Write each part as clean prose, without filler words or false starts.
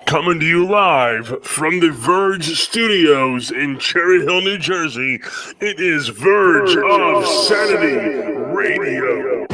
Coming to you live from the Verge Studios in Cherry Hill, New Jersey, it is Verge of Sanity Radio.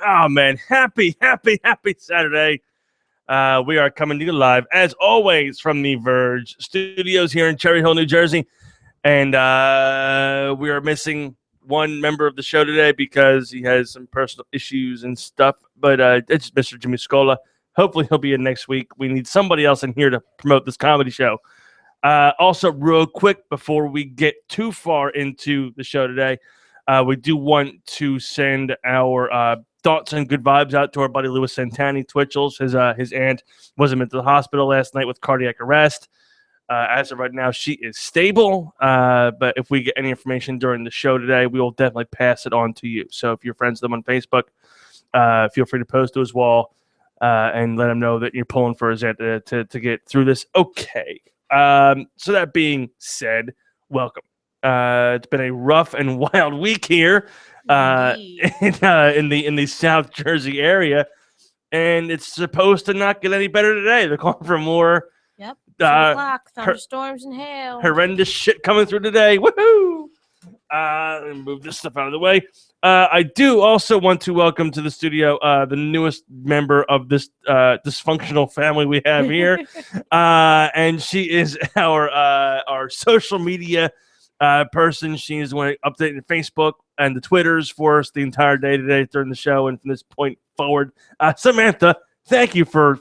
Oh, man. Happy Saturday. We are coming to you live, as always, from the Verge Studios here in Cherry Hill, New Jersey. And we are missing one member of the show today because he has some personal issues and stuff. But it's Mr. Jimmy Scola. Hopefully he'll be in next week. We need somebody else in here to promote this comedy show. Also, real quick, before we get too far into the show today, we do want to send our thoughts and good vibes out to our buddy Louis Santani Twitchell's. His aunt was admitted to the hospital last night with cardiac arrest. As of right now, she is stable. But if we get any information during the show today, we will definitely pass it on to you. So if you're friends with them on Facebook, feel free to post to his wall and let him know that you're pulling for his aunt to get through this. Okay. So that being said, welcome. It's been a rough and wild week here in the South Jersey area, and it's supposed to not get any better today. They're calling for more. Yep. 2 o'clock, thunderstorms and hail. Horrendous shit coming through today. Woohoo! Let me move this stuff out of the way. I do also want to welcome to the studio the newest member of this dysfunctional family we have here, and she is our social media person. She is going to update the Facebook and the Twitters for us the entire day today during the show and from this point forward. Samantha, thank you for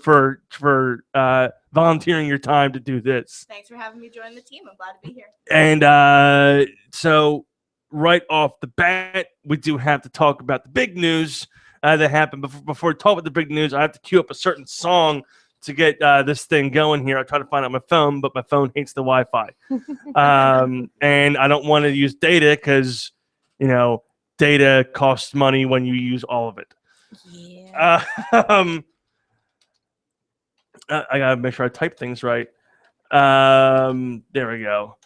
volunteering your time to do this. Thanks for having me join the team. I'm glad to be here. And so right off the bat, we do have to talk about the big news that happened. Before we talk about the big news, I have to cue up a certain song to get this thing going here. I try to find out my phone, but my phone hates the Wi-Fi. And I don't want to use data because, data costs money when you use all of it. Yeah. I got to make sure I type things right. There we go.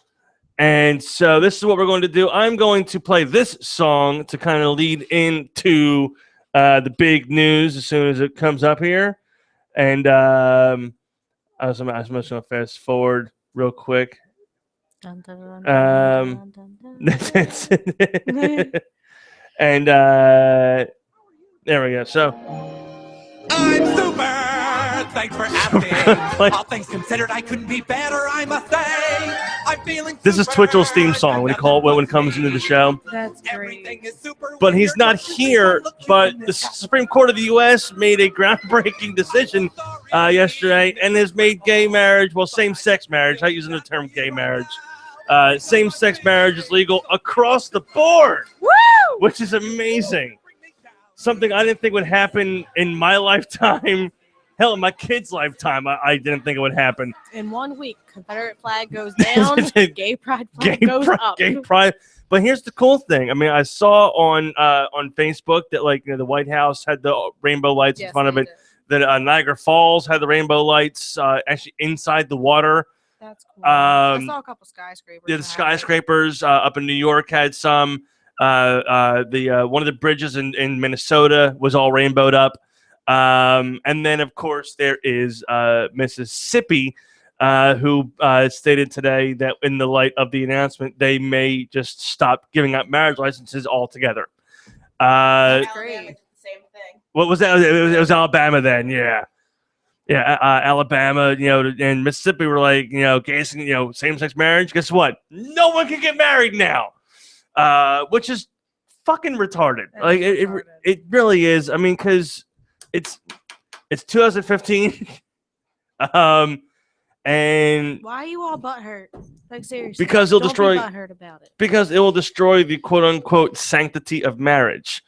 And so this is what we're going to do. I'm going to play this song to kind of lead into the big news as soon as it comes up here. And I'm just going to fast forward real quick. Dun, dun, dun, dun, dun, dun, dun. And there we go. So I'm super. Thanks for asking. All things considered, I couldn't be better, I must say. I'm feeling. This is Twitchell's theme song when it comes into the show. That's great. But he's not here. But the Supreme Court of the U.S. made a groundbreaking decision yesterday and has made gay marriage, well, same-sex marriage, not using the term gay marriage, Same-sex marriage is legal across the board, Woo! which is amazing. Something I didn't think would happen in my lifetime. Hell, in my kid's lifetime, I didn't think it would happen. In 1 week, Confederate flag goes down, gay pride flag goes up. Gay pride. But here's the cool thing. I mean, I saw on Facebook that the White House had the rainbow lights in front of it. That Niagara Falls had the rainbow lights actually inside the water. That's cool. I saw a couple skyscrapers. Yeah, the skyscrapers up in New York had some. The one of the bridges in Minnesota was all rainbowed up. And then, of course, there is Mississippi, who stated today that in the light of the announcement, they may just stop giving out marriage licenses altogether. That's great. Same thing. What was that? It was Alabama then, yeah. Yeah, Alabama, and Mississippi were like, gays, same-sex marriage. Guess what? No one can get married now, which is fucking retarded. Like it really is. I mean, because it's 2015, and why are you all butthurt? Like seriously, because it'll don't destroy. be butthurt about it. Because it will destroy the quote-unquote sanctity of marriage.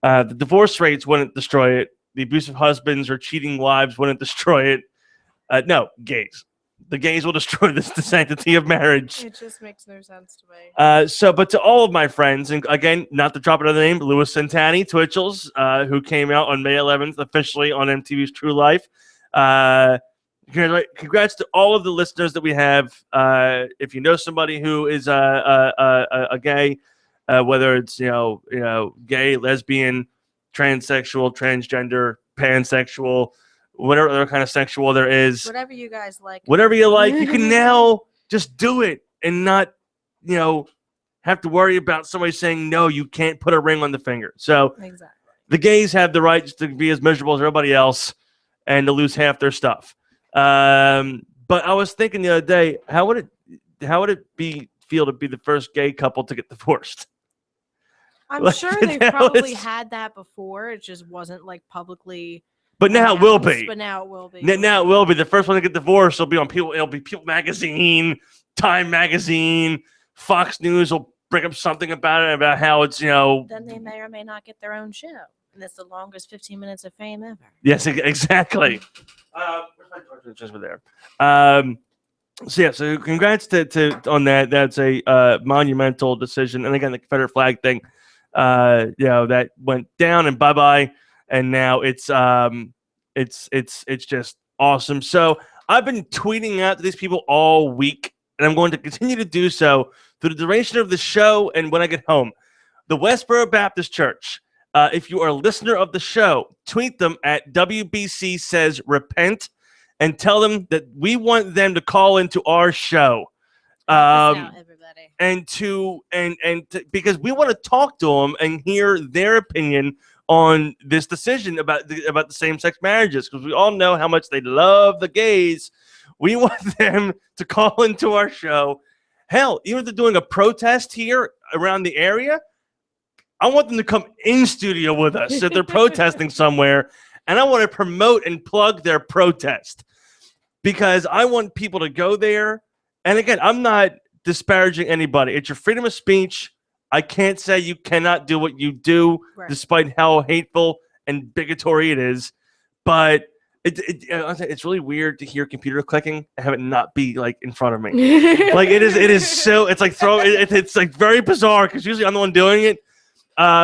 The divorce rates wouldn't destroy it. The abusive husbands or cheating wives wouldn't destroy it. No, gays. The gays will destroy the sanctity of marriage. It just makes no sense to me. But to all of my friends, and again, not to drop another name, Louis Santani, Twitchell's, who came out on May 11th officially on MTV's True Life. Congrats to all of the listeners that we have. If you know somebody who is a gay, whether it's gay, lesbian, transsexual, transgender, pansexual, whatever other kind of sexual there is, Whatever you guys like. whatever you like, you can now just do it and not have to worry about somebody saying no, you can't put a ring on the finger. So Exactly. the gays have the right to be as miserable as everybody else and to lose half their stuff. But I was thinking the other day, how would it feel to be the first gay couple to get divorced? I'm Like, sure they've that probably was- had that before. It just wasn't like publicly. But now it will announced, be. But now it will be. Now it will be. The first one to get divorced will be on People. It'll be People Magazine, Time Magazine, Fox News will bring up something about it, about how it's Then they may or may not get their own show, and it's the longest 15 minutes of fame ever. Yes, exactly. Just there. So congrats to on that. That's a monumental decision. And again, the Confederate flag thing, that went down and bye-bye. And now it's just awesome. So I've been tweeting out to these people all week, and I'm going to continue to do so through the duration of the show and when I get home. The Westboro Baptist Church. If you are a listener of the show, tweet them at WBC Says Repent and tell them that we want them to call into our show. Out, everybody. Because we want to talk to them and hear their opinion on this decision about the same-sex marriages, because we all know how much they love the gays. We want them to call into our show. Hell, even if they're doing a protest here around the area, I want them to come in studio with us if they're protesting somewhere, and I want to promote and plug their protest, because I want people to go there. And again, I'm not disparaging anybody. It's your freedom of speech. I can't say you cannot do what you do, Right. despite how hateful and bigatory it is. But it's really weird to hear computer clicking and have it not be like in front of me. Like it is so. It's like it's like very bizarre, because usually I'm the one doing it,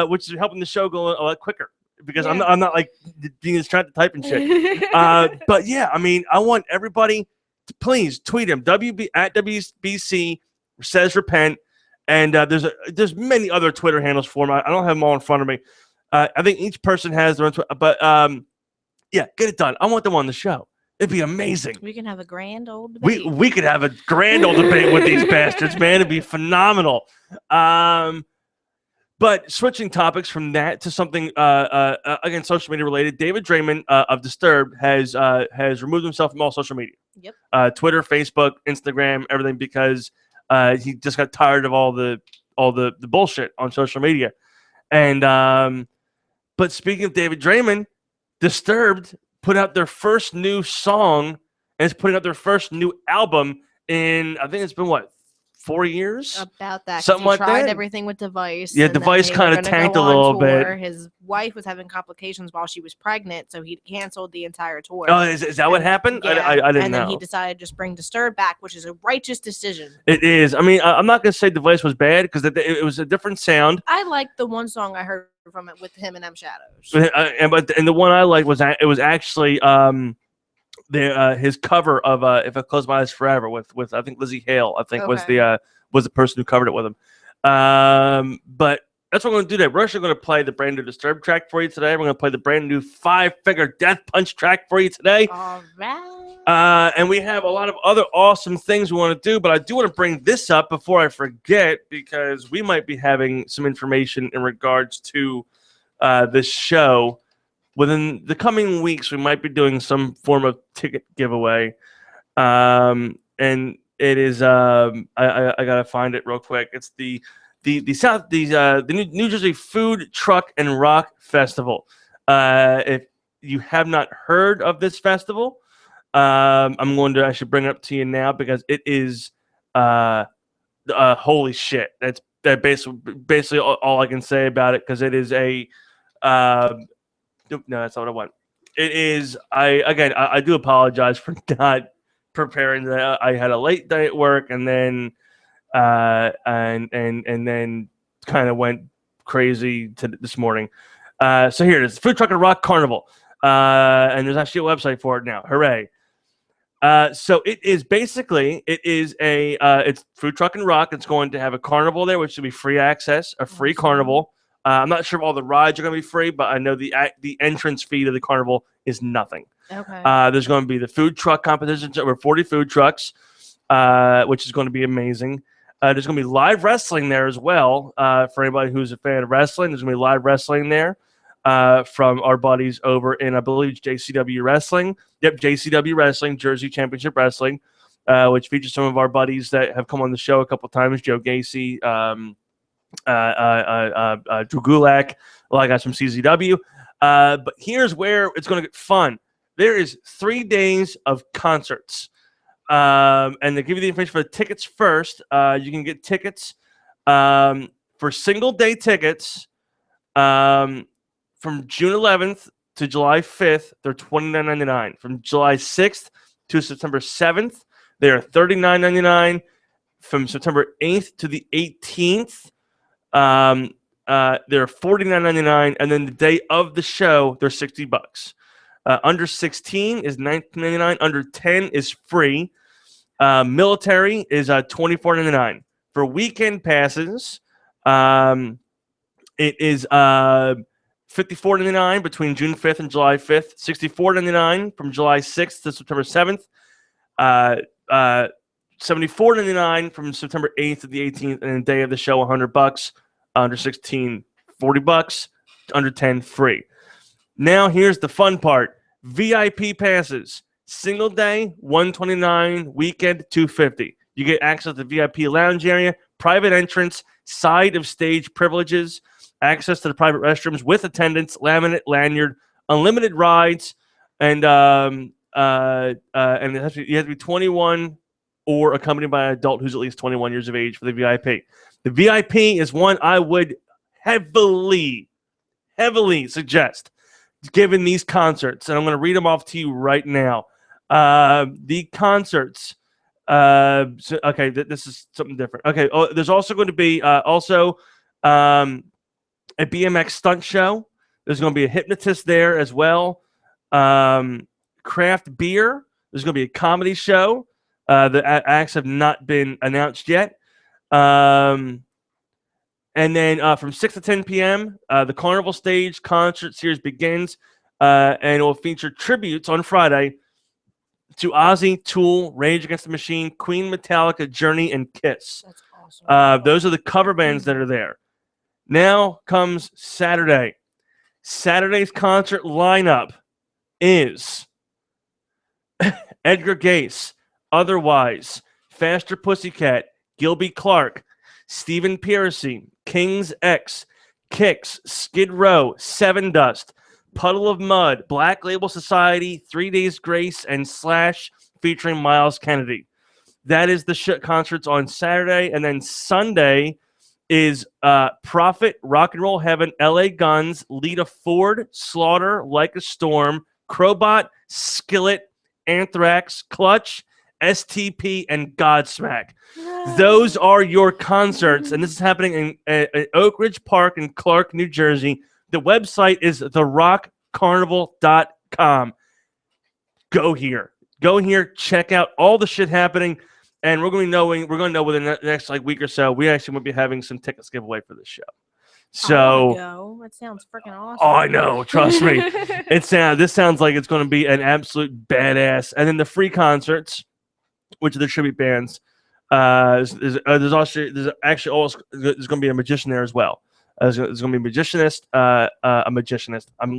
which is helping the show go a lot quicker, because Yeah. I'm not like being distracted typing shit. But yeah, I mean, I want everybody to please tweet him at WBC Says Repent. And there's many other Twitter handles for him. I don't have them all in front of me. I think each person has their own Twitter. But yeah, get it done. I want them on the show. It'd be amazing. We can have a grand old debate. We could have a grand old debate with these bastards, man. It'd be phenomenal. But switching topics from that to something again social media related. David Draymond of Disturbed has removed himself from all social media. Yep. Twitter, Facebook, Instagram, everything, because he just got tired of all the bullshit on social media. And but speaking of David Draymond, Disturbed put out their first new song and is putting out their first new album in, I think it's been 4 years. About that. 'Cause Something he like tried that. everything with Device. Yeah, and then Device they kinda were gonna tanked go a on little tour. bit. His wife was having complications while she was pregnant, so he canceled the entire tour. Oh, is that what And- happened? Yeah, I didn't and then he know. decided to just bring Disturbed back, which is a righteous decision. It is. I mean, I'm not gonna say Device was bad because it was a different sound. I liked the one song I heard from it with him and M Shadows. And the one I liked was it was actually his cover of "If I Close My Eyes Forever" with I think Lizzie Hale. I think was Okay. the person who covered it with him. But that's what we're going to do today. We're actually going to play the brand new Disturbed track for you today. We're going to play the brand new 5-Finger Death Punch track for you today. All right. And we have a lot of other awesome things we want to do, but I do want to bring this up before I forget because we might be having some information in regards to this show. Within the coming weeks, we might be doing some form of ticket giveaway. And it is I gotta find it real quick. It's the New Jersey Food Truck and Rock Festival. If you have not heard of this festival, I'm going to actually bring it up to you now because it is holy shit. That's basically all I can say about it because it is a no, that's not what I want. It is I do apologize for not preparing that. I had a late day at work and then and then kind of went crazy this morning. So here it is, Food Truck and Rock Carnival. And there's actually a website for it now. Hooray. So it is basically it's Food Truck and Rock. It's going to have a carnival there, which will be free access, a free carnival. I'm not sure if all the rides are going to be free, but I know the entrance fee to the carnival is nothing. Okay. There's going to be the food truck competitions, over 40 food trucks, which is going to be amazing. There's going to be live wrestling there as well for anybody who's a fan of wrestling. There's going to be live wrestling there from our buddies over in, I believe, JCW Wrestling. Yep, JCW Wrestling, Jersey Championship Wrestling, which features some of our buddies that have come on the show a couple times, Joe Gacy, Drew Gulak, a lot of guys from CZW. But here's where it's going to get fun. There is 3 days of concerts. And they give you the information for the tickets first. You can get tickets for single day tickets from June 11th to July 5th. They're $29.99. From July 6th to September 7th, they are $39.99. From September 8th to the 18th, they're $49.99, and then the day of the show, they're $60. Under 16 is $19.99. Under 10 is free. Military is $24.99. For weekend passes, it is $54.99 between June 5th and July 5th. $64.99 from July 6th to September 7th. $74.99 from September 8th to the 18th, and the day of the show, $100. Under 16, $40. Under 10, free. Now here's the fun part: VIP passes. Single day, $129. Weekend, $250. You get access to the VIP lounge area, private entrance, side of stage privileges, access to the private restrooms with attendance, laminate lanyard, unlimited rides, and you have to be 21 or accompanied by an adult who's at least 21 years of age for the VIP. The VIP is one I would heavily suggest given these concerts, and I'm going to read them off to you right now. The concerts. Okay, this is something different. Okay, there's also going to be a BMX stunt show. There's going to be a hypnotist there as well. Craft beer. There's going to be a comedy show. The acts have not been announced yet. And then from 6 to 10 p.m., the Carnival Stage concert series begins, and it will feature tributes on Friday to Ozzy, Tool, Rage Against the Machine, Queen, Metallica, Journey, and Kiss. That's awesome. Those are the cover bands that are there. Now comes Saturday. Saturday's concert lineup is Edgar Gase, Otherwise, Faster Pussycat, Gilby Clark, Stephen Piercy, King's X, Kicks, Skid Row, Seven Dust, Puddle of Mud, Black Label Society, 3 Days Grace, and Slash featuring Miles Kennedy. That is the concerts on Saturday, and then Sunday is Prophet, Rock and Roll Heaven, LA Guns, Lita Ford, Slaughter, Like a Storm, Crowbot, Skillet, Anthrax, Clutch, STP, and Godsmack. Those are your concerts, and this is happening in Oak Ridge Park in Clark, New Jersey. The website is therockcarnival.com. Go here, check out all the shit happening, and we're going to know within the next week or so. We actually will be having some tickets giveaway for this show. So that sounds freaking awesome. Oh, I know, trust me. This sounds like it's going to be an absolute badass. And then the free concerts, which are the tribute bands. There's going to be a magician there as well. There's going to be a magicianist, I'm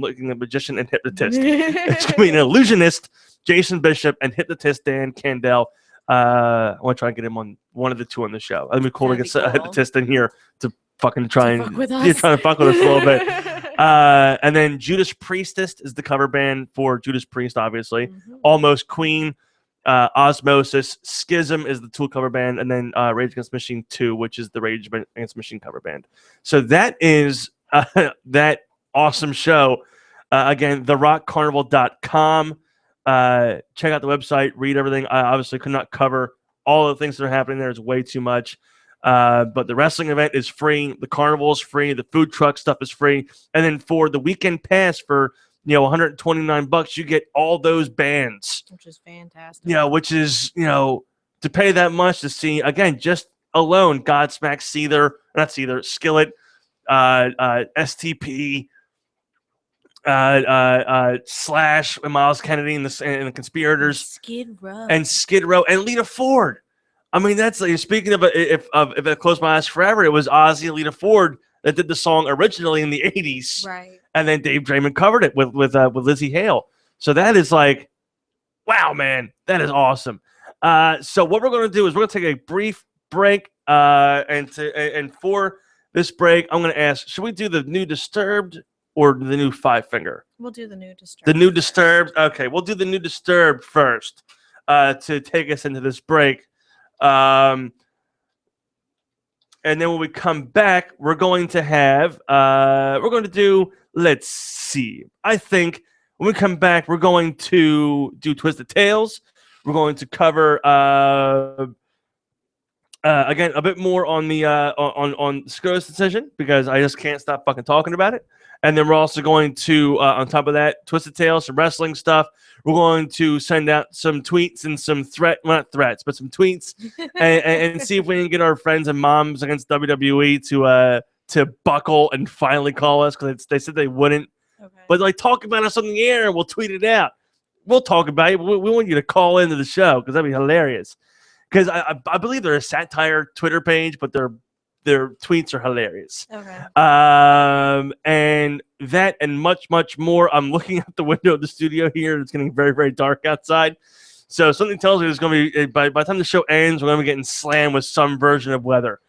looking at magician and hypnotist. It's going to be an illusionist, Jason Bishop, and hypnotist Dan Candell. I want to try and get him on one of the two on the show. It'd be cool to get a hypnotist in here to fucking try and trying to fuck with us a little bit. And then Judas Priestess is the cover band for Judas Priest, obviously. Mm-hmm. Almost Queen. Osmosis, Schism is the Tool cover band, and then Rage Against the Machine 2, which is the Rage Against the Machine cover band. So that is that awesome show. Again, therockcarnival.com. Check out the website, read everything. I obviously could not cover all the things that are happening there. It's way too much. But the wrestling event is free. The carnival is free. The food truck stuff is free. And then for the weekend pass for $129, you get all those bands, which is fantastic. Which is to pay that much to see again just alone Godsmack, Skillet, STP, Slash, and Miles Kennedy and the Conspirators, Skid Row and Lita Ford. I mean, that's speaking of if I close my eyes forever, it was Ozzy and Lita Ford that did the song originally in the 80s. Right. And then Dave Draymond covered it with Lizzie Hale. So that is wow, man, that is awesome. So what we're going to do is we're going to take a brief break. And for this break, I'm going to ask, should we do the new Disturbed or the new Five Finger? We'll do the new Disturbed. The new Disturbed? Okay, we'll do the new Disturbed first to take us into this break. And then when we come back, we're going to do, let's see. I think when we come back, we're going to do Twisted Tales. We're going to cover, again, a bit more on the on Skir's decision because I just can't stop fucking talking about it. And then we're also going to, on top of that, Twisted Tales, some wrestling stuff. We're going to send out some tweets and some not threats, but some tweets and see if we can get our friends and moms against WWE to buckle and finally call us because they said they wouldn't. Okay. But talk about us on the air and we'll tweet it out. We'll talk about it. We want you to call into the show because that'd be hilarious. Because I believe they're a satire Twitter page, but their tweets are hilarious. Okay. And that and much, much more. I'm looking out the window of the studio here. It's getting very, very dark outside. So something tells me there's going to be, by the time the show ends, we're going to be getting slammed with some version of weather.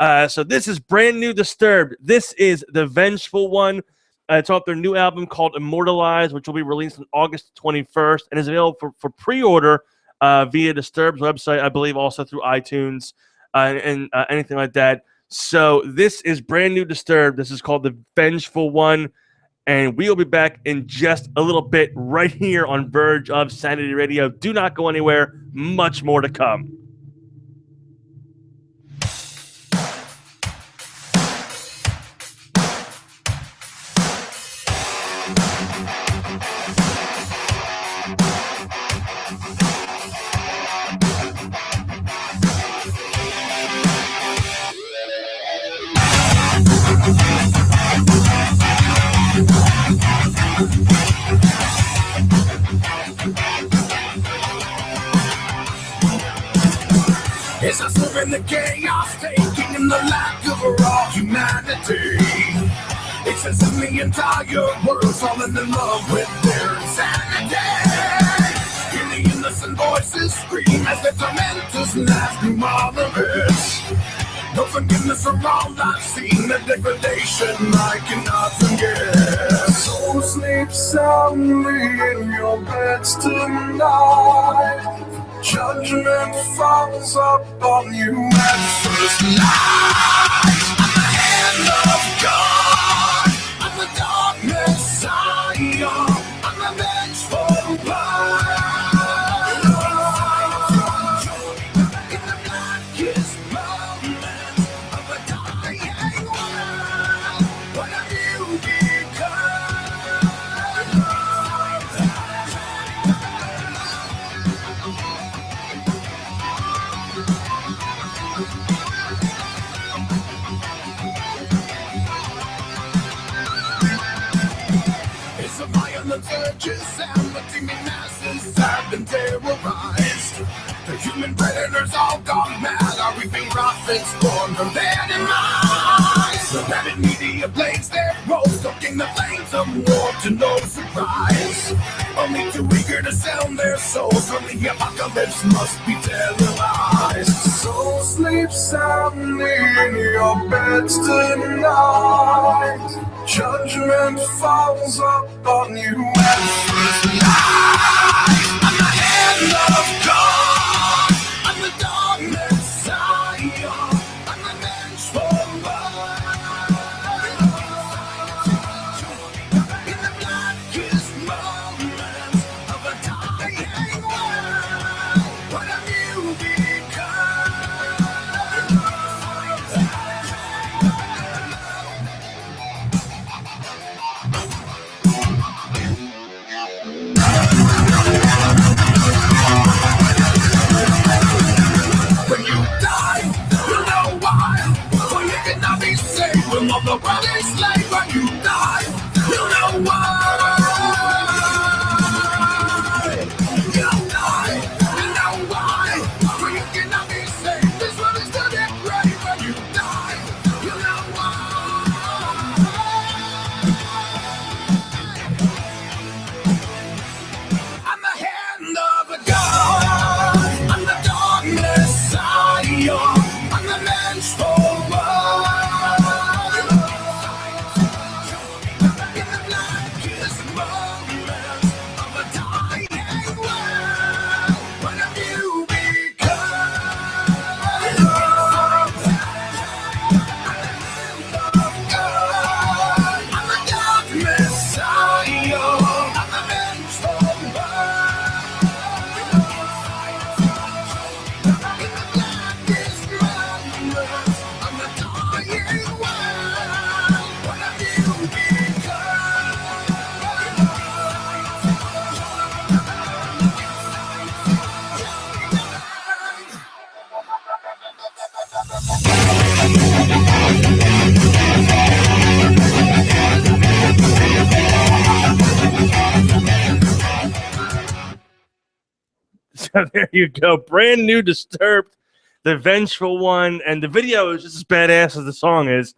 So this is brand new Disturbed. This is the Vengeful One. It's off their new album called Immortalized, which will be released on August 21st and is available for pre-order via Disturbed's website, I believe also through iTunes and anything like that. So this is brand new Disturbed. This is called The Vengeful One. And we'll be back in just a little bit right here on Verge of Sanity Radio. Do not go anywhere. Much more to come. As I slip in the chaos, taking in the lack of raw humanity. It says in the entire world falling in love with their insanity. Hear the innocent voices scream as the tormentors laugh through all of it. No forgiveness for all I've seen, the degradation I cannot forget. So sleep soundly in your beds tonight. Just Judgment falls upon you at first light. I'm the hand of God. I'm the dark Messiah. I'm the vengeful one. In the blackest moments of a dying world, what have you become? It's a violent urges and the demon masses have been terrorized. The human predators all gone mad are reaping profits born from their demise. The rabid media blaze their roles, stoking the flames of war to no surprise. Only too eager to sell their souls from the apocalypse must be televised. So sleep soundly in your beds tonight. Judgment falls upon you at first light. I'm the hand of God. I'm the dark Messiah. I'm the vengeful one. In the blackest moments of a dying world, what have you become? When you die, you know why. For you cannot be saved when all the world is slave. When you die, you know why. You die, you know why. For you cannot be saved. This world is still in grave. When you die, you know why. I'm the hand of a God. I'm the dark Messiah. I'm the vengeful one. In the blackest moments of a dying world, what have you become? I'm the dark Messiah. I'm the vengeful one. In the blackest moments of a dying world, what have you become? So there you go. Brand new Disturbed, the vengeful one. And the video is just as badass as the song is.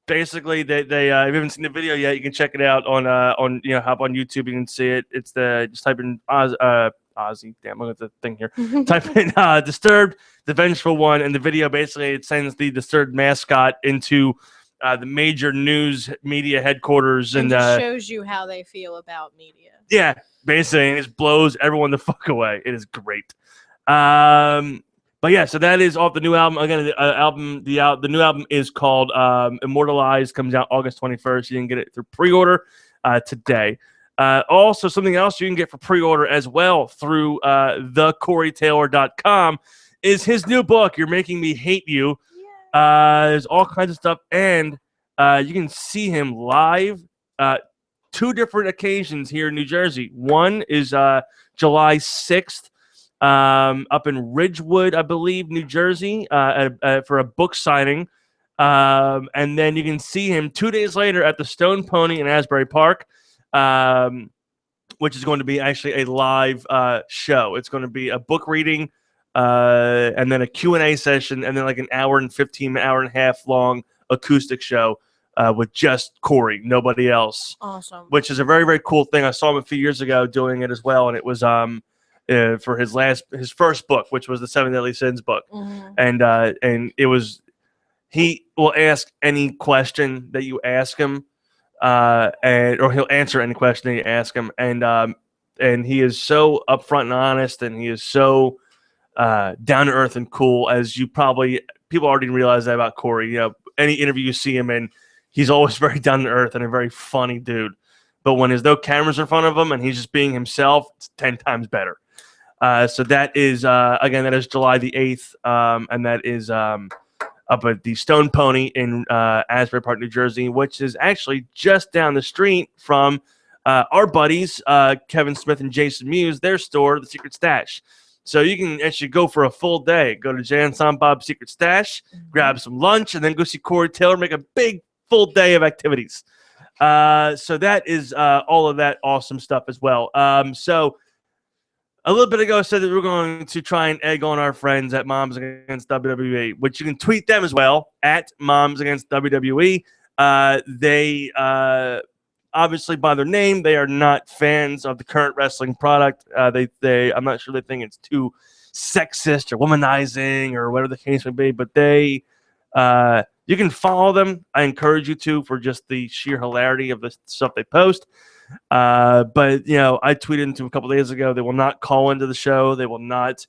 Basically, they if you haven't seen the video yet, you can check it out on hop on YouTube. You can see it. It's just type in Ozzy. Damn, look at the thing here. Type in Disturbed, the vengeful one, and the video basically it sends the Disturbed mascot into the major news media headquarters And and just shows you how they feel about media. yeah, basically, it just blows everyone the fuck away. It is great. But yeah, so that is off the new album. Again, the new album is called Immortalized. Comes out August 21st. You can get it through pre-order today. Also, something else you can get for pre-order as well through thecoreytaylor.com is his new book, You're Making Me Hate You. There's all kinds of stuff, and you can see him live two different occasions here in New Jersey. One is July 6th up in Ridgewood, I believe, New Jersey, for a book signing. And then you can see him 2 days later at the Stone Pony in Asbury Park, which is going to be actually a live show. It's going to be a book reading and then a Q&A session, and then like an hour and 15, hour and a half long acoustic show with just Corey, nobody else. Awesome. Which is a very, very cool thing. I saw him a few years ago doing it as well, and it was for his first book, which was the 7 Deadly Sins book. Mm-hmm. And it was, he will ask any question that you ask him, or he'll answer any question that you ask him. And and he is so upfront and honest, and he is so down to earth and cool. As you probably people already realize that about Corey. You know, any interview you see him in, he's always very down to earth and a very funny dude. But when there's no cameras in front of him and he's just being himself, it's 10 times better. So that is again, that is July the 8th, and that is up at the Stone Pony in Asbury Park, New Jersey, which is actually just down the street from our buddies Kevin Smith and Jason Mewes, their store, The Secret Stash. So you can actually go for a full day. Go to Jay and Silent Bob's Secret Stash, grab some lunch, and then go see Corey Taylor make a big full day of activities. So that is all of that awesome stuff as well. So a little bit ago, I said that we were going to try and egg on our friends at Moms Against WWE, which you can tweet them as well at Moms Against WWE. They obviously, by their name, they are not fans of the current wrestling product. I'm not sure they think it's too sexist or womanizing or whatever the case may be, but they, you can follow them. I encourage you to, for just the sheer hilarity of the stuff they post. But you know, I tweeted into a couple days ago, they will not call into the show. They will not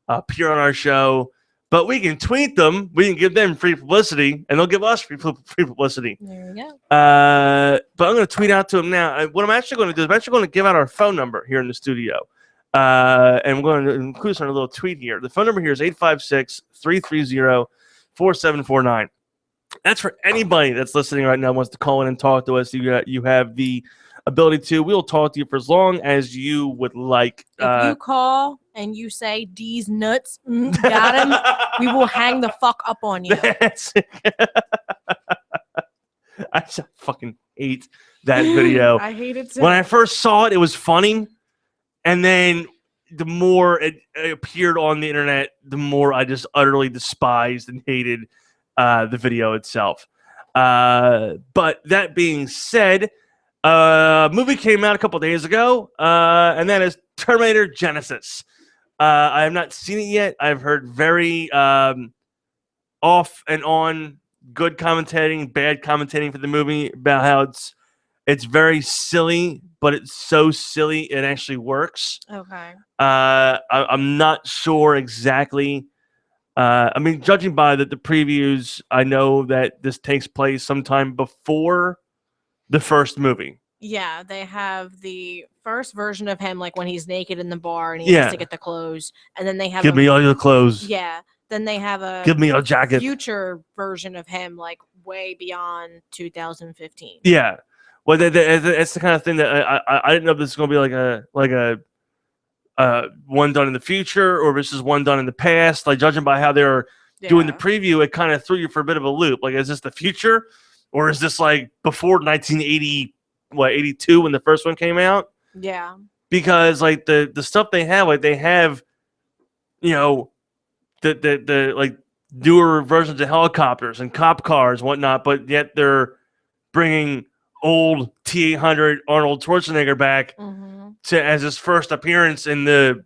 appear on our show, but we can tweet them. We can give them free publicity and they'll give us free publicity. There we go. But I'm going to tweet out to them now. What I'm actually going to do is I'm actually going to give out our phone number here in the studio. And we're going to include this on a little tweet here. The phone number here is 856-330-4749. That's for anybody that's listening right now wants to call in and talk to us. You have the ability to. We'll talk to you for as long as you would like. If you call and you say D's nuts, got him, we will hang the fuck up on you. I fucking hate that video. I hate it too. When I first saw it, it was funny. And then the more it appeared on the internet, the more I just utterly despised and hated the video itself. But that being said, a movie came out a couple days ago, and that is Terminator Genesis. I have not seen it yet. I've heard very off and on good commentating, bad commentating for the movie about how it's very silly, but it's so silly it actually works. Okay. I'm not sure exactly. I mean, judging by the previews, I know that this takes place sometime before the first movie. Yeah, they have the first version of him, like when he's naked in the bar and he has to get the clothes, and then they have give me all your clothes. Yeah, then they have a give me your jacket. Future version of him, like way beyond 2015. Yeah, well, it's the kind of thing that I didn't know if this is going to be like a one done in the future or if this is one done in the past. Like judging by how they're doing the preview, it kind of threw you for a bit of a loop. Like, is this the future? Or is this like before 82 when the first one came out? Yeah. Because like the stuff they have, like they have, you know, the like newer versions of helicopters and cop cars and whatnot, but yet they're bringing old T-800 Arnold Schwarzenegger back to as his first appearance in the,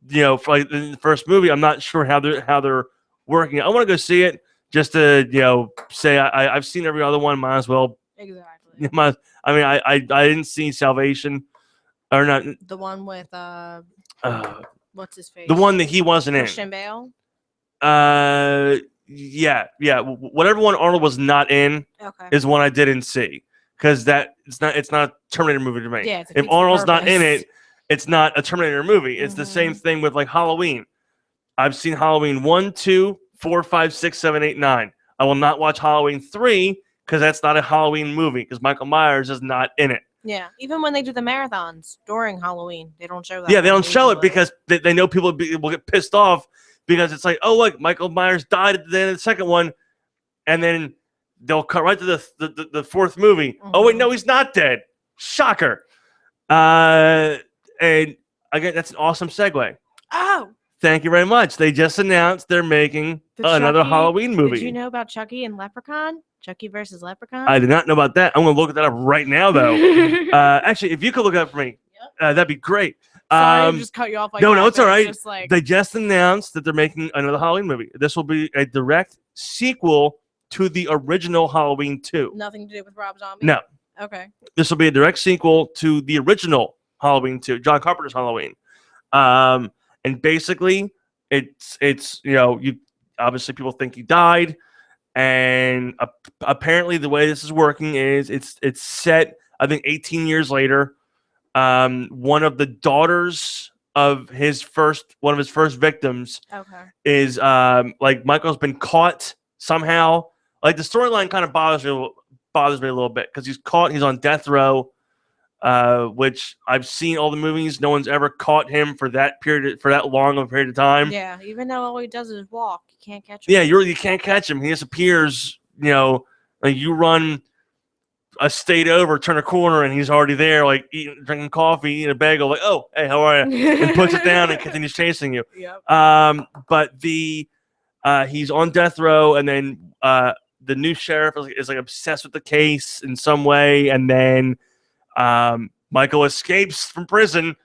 you know, like in the first movie. I'm not sure how they're working. I want to go see it. Just to, you know, say I've seen every other one, might as well. Exactly. I mean, I didn't see Salvation, or not. The one with what's his face? The one that he wasn't Christian Bale. Yeah. Whatever one Arnold was not in is one I didn't see because it's not a Terminator movie to me. Yeah, if Arnold's not in it, it's not a Terminator movie. It's the same thing with like Halloween. I've seen Halloween 1, 2, 4, 5, 6, 7, 8, 9. I will not watch Halloween 3 because that's not a Halloween movie because Michael Myers is not in it. Yeah, even when they do the marathons during Halloween, they don't show that. Yeah, they don't show it because they know people will get pissed off because it's like, oh, look, Michael Myers died at the end of the second one, and then they'll cut right to the fourth movie. Oh, wait, no, he's not dead. Shocker. And again, that's an awesome segue. Oh. Thank you very much. They just announced they're making another Halloween movie. Did you know about Chucky and Leprechaun? Chucky versus Leprechaun? I did not know about that. I'm going to look that up right now, though. Actually, if you could look it up for me, that'd be great. Sorry, I just cut you off like no, that. No, it's all right. Like... They just announced that they're making another Halloween movie. This will be a direct sequel to the original Halloween 2. Nothing to do with Rob Zombie? No. Okay. This will be a direct sequel to the original Halloween 2, John Carpenter's Halloween. And basically, it's you obviously people think he died, and apparently the way this is working is it's set I think 18 years later. One of the daughters of one of his first victims is like Michael's been caught somehow. Like the storyline kind of bothers me a little bit because he's caught. He's on death row, which I've seen all the movies. No one's ever caught him for that long of a period of time. Yeah, even though all he does is walk, you can't catch him. Yeah, you can't catch him. He just appears. Like you run a state over, turn a corner, and he's already there, like drinking coffee, eating a bagel, like, oh, hey, how are you? And puts it down and continues chasing you. Yep. But he's on death row, and then the new sheriff is like obsessed with the case in some way, and then Michael escapes from prison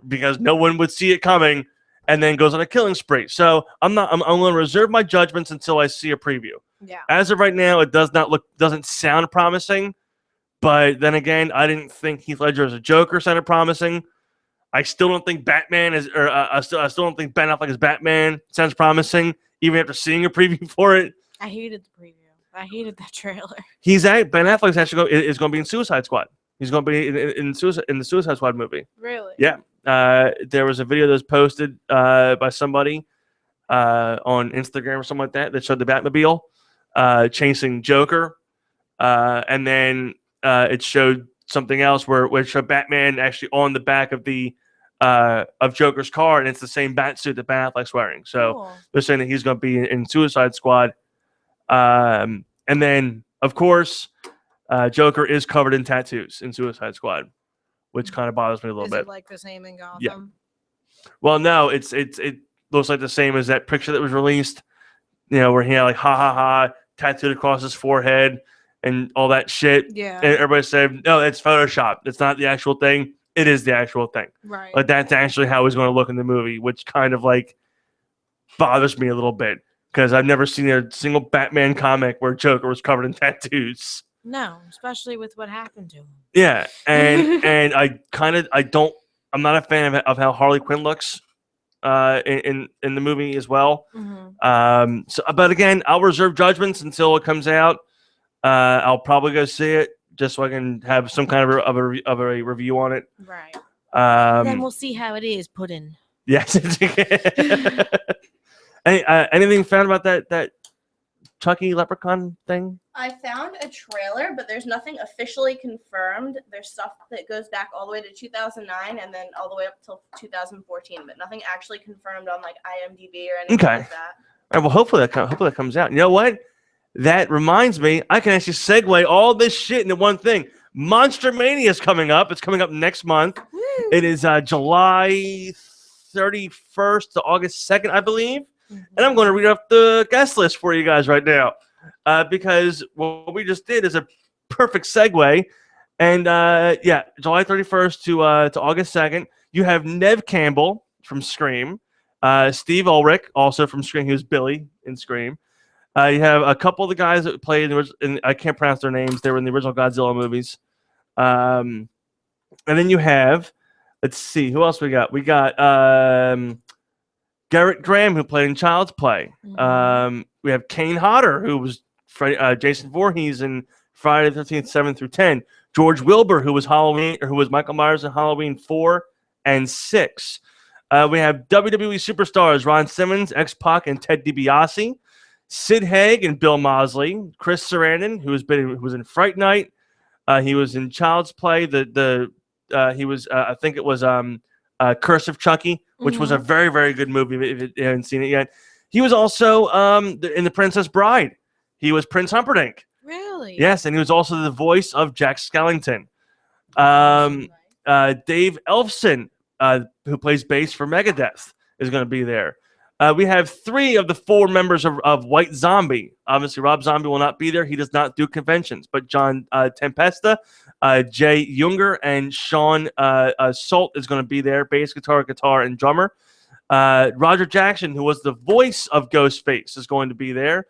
because no one would see it coming, and then goes on a killing spree. So I'm going to reserve my judgments until I see a preview. Yeah. As of right now, it doesn't sound promising. But then again, I didn't think Heath Ledger as a Joker sounded promising. I still don't think Batman I still don't think Ben Affleck as Batman sounds promising, even after seeing a preview for it. I hated the preview. I hated that trailer. Ben Affleck is going to be in Suicide Squad. He's going to be in the Suicide Squad movie. Really? Yeah. There was a video that was posted by somebody on Instagram or something like that showed the Batmobile chasing Joker, and then it showed something else where it showed Batman actually on the back of of Joker's car, and it's the same bat suit that Ben Affleck's wearing. So they're saying that he's going to be in Suicide Squad, and then of course Joker is covered in tattoos in Suicide Squad, which kind of bothers me a little bit. Is it like the same in Gotham? Yeah. Well, no, it looks like the same as that picture that was released, where he had like ha ha ha tattooed across his forehead and all that shit. Yeah. And everybody said, no, it's Photoshop. It's not the actual thing. It is the actual thing. Right. Like that's actually how he's going to look in the movie, which kind of like bothers me a little bit because I've never seen a single Batman comic where Joker was covered in tattoos. No, especially with what happened to him. Yeah, and I'm not a fan of how Harley Quinn looks in the movie as well. Mm-hmm. But again, I'll reserve judgments until it comes out. I'll probably go see it just so I can have some kind of a review on it. Right. Then we'll see how it is put in. Yes. Anything found about that Chucky leprechaun thing? I found a trailer, but there's nothing officially confirmed. There's stuff that goes back all the way to 2009 and then all the way up till 2014, but nothing actually confirmed on like IMDb or anything like that. All right, well, hopefully that comes out. You know what? That reminds me, I can actually segue all this shit into one thing. Monster Mania is coming up. It's coming up next month. Woo. It is July 31st to August 2nd, I believe. Mm-hmm. And I'm going to read off the guest list for you guys right now. Because what we just did is a perfect segue. And July 31st to August 2nd, you have Neve Campbell from Scream, Steve Ulrich, also from Scream, who's Billy in Scream. You have a couple of the guys that played in I can't pronounce their names. They were in the original Godzilla movies. And then you have, let's see, who else we got? We got Garrett Graham, who played in Child's Play. Mm-hmm. We have Kane Hodder, who was Jason Voorhees in Friday the 13th, 7 through 10. George Wilbur, who was Michael Myers in Halloween 4 and 6. We have WWE superstars Ron Simmons, X-Pac, and Ted DiBiase. Sid Haig and Bill Moseley. Chris Sarandon, who was in Fright Night. He was in Child's Play. He was I think it was Curse of Chucky, which was a very, very good movie if you haven't seen it yet. He was also in The Princess Bride. He was Prince Humperdinck. Really? Yes, and he was also the voice of Jack Skellington. Dave Elfson, who plays bass for Megadeth, is going to be there. We have 3 of the 4 members of White Zombie. Obviously, Rob Zombie will not be there. He does not do conventions. But John Tempesta, Jay Junger, and Sean Salt is going to be there. Bass guitar, and drummer. Roger Jackson, who was the voice of Ghostface, is going to be there.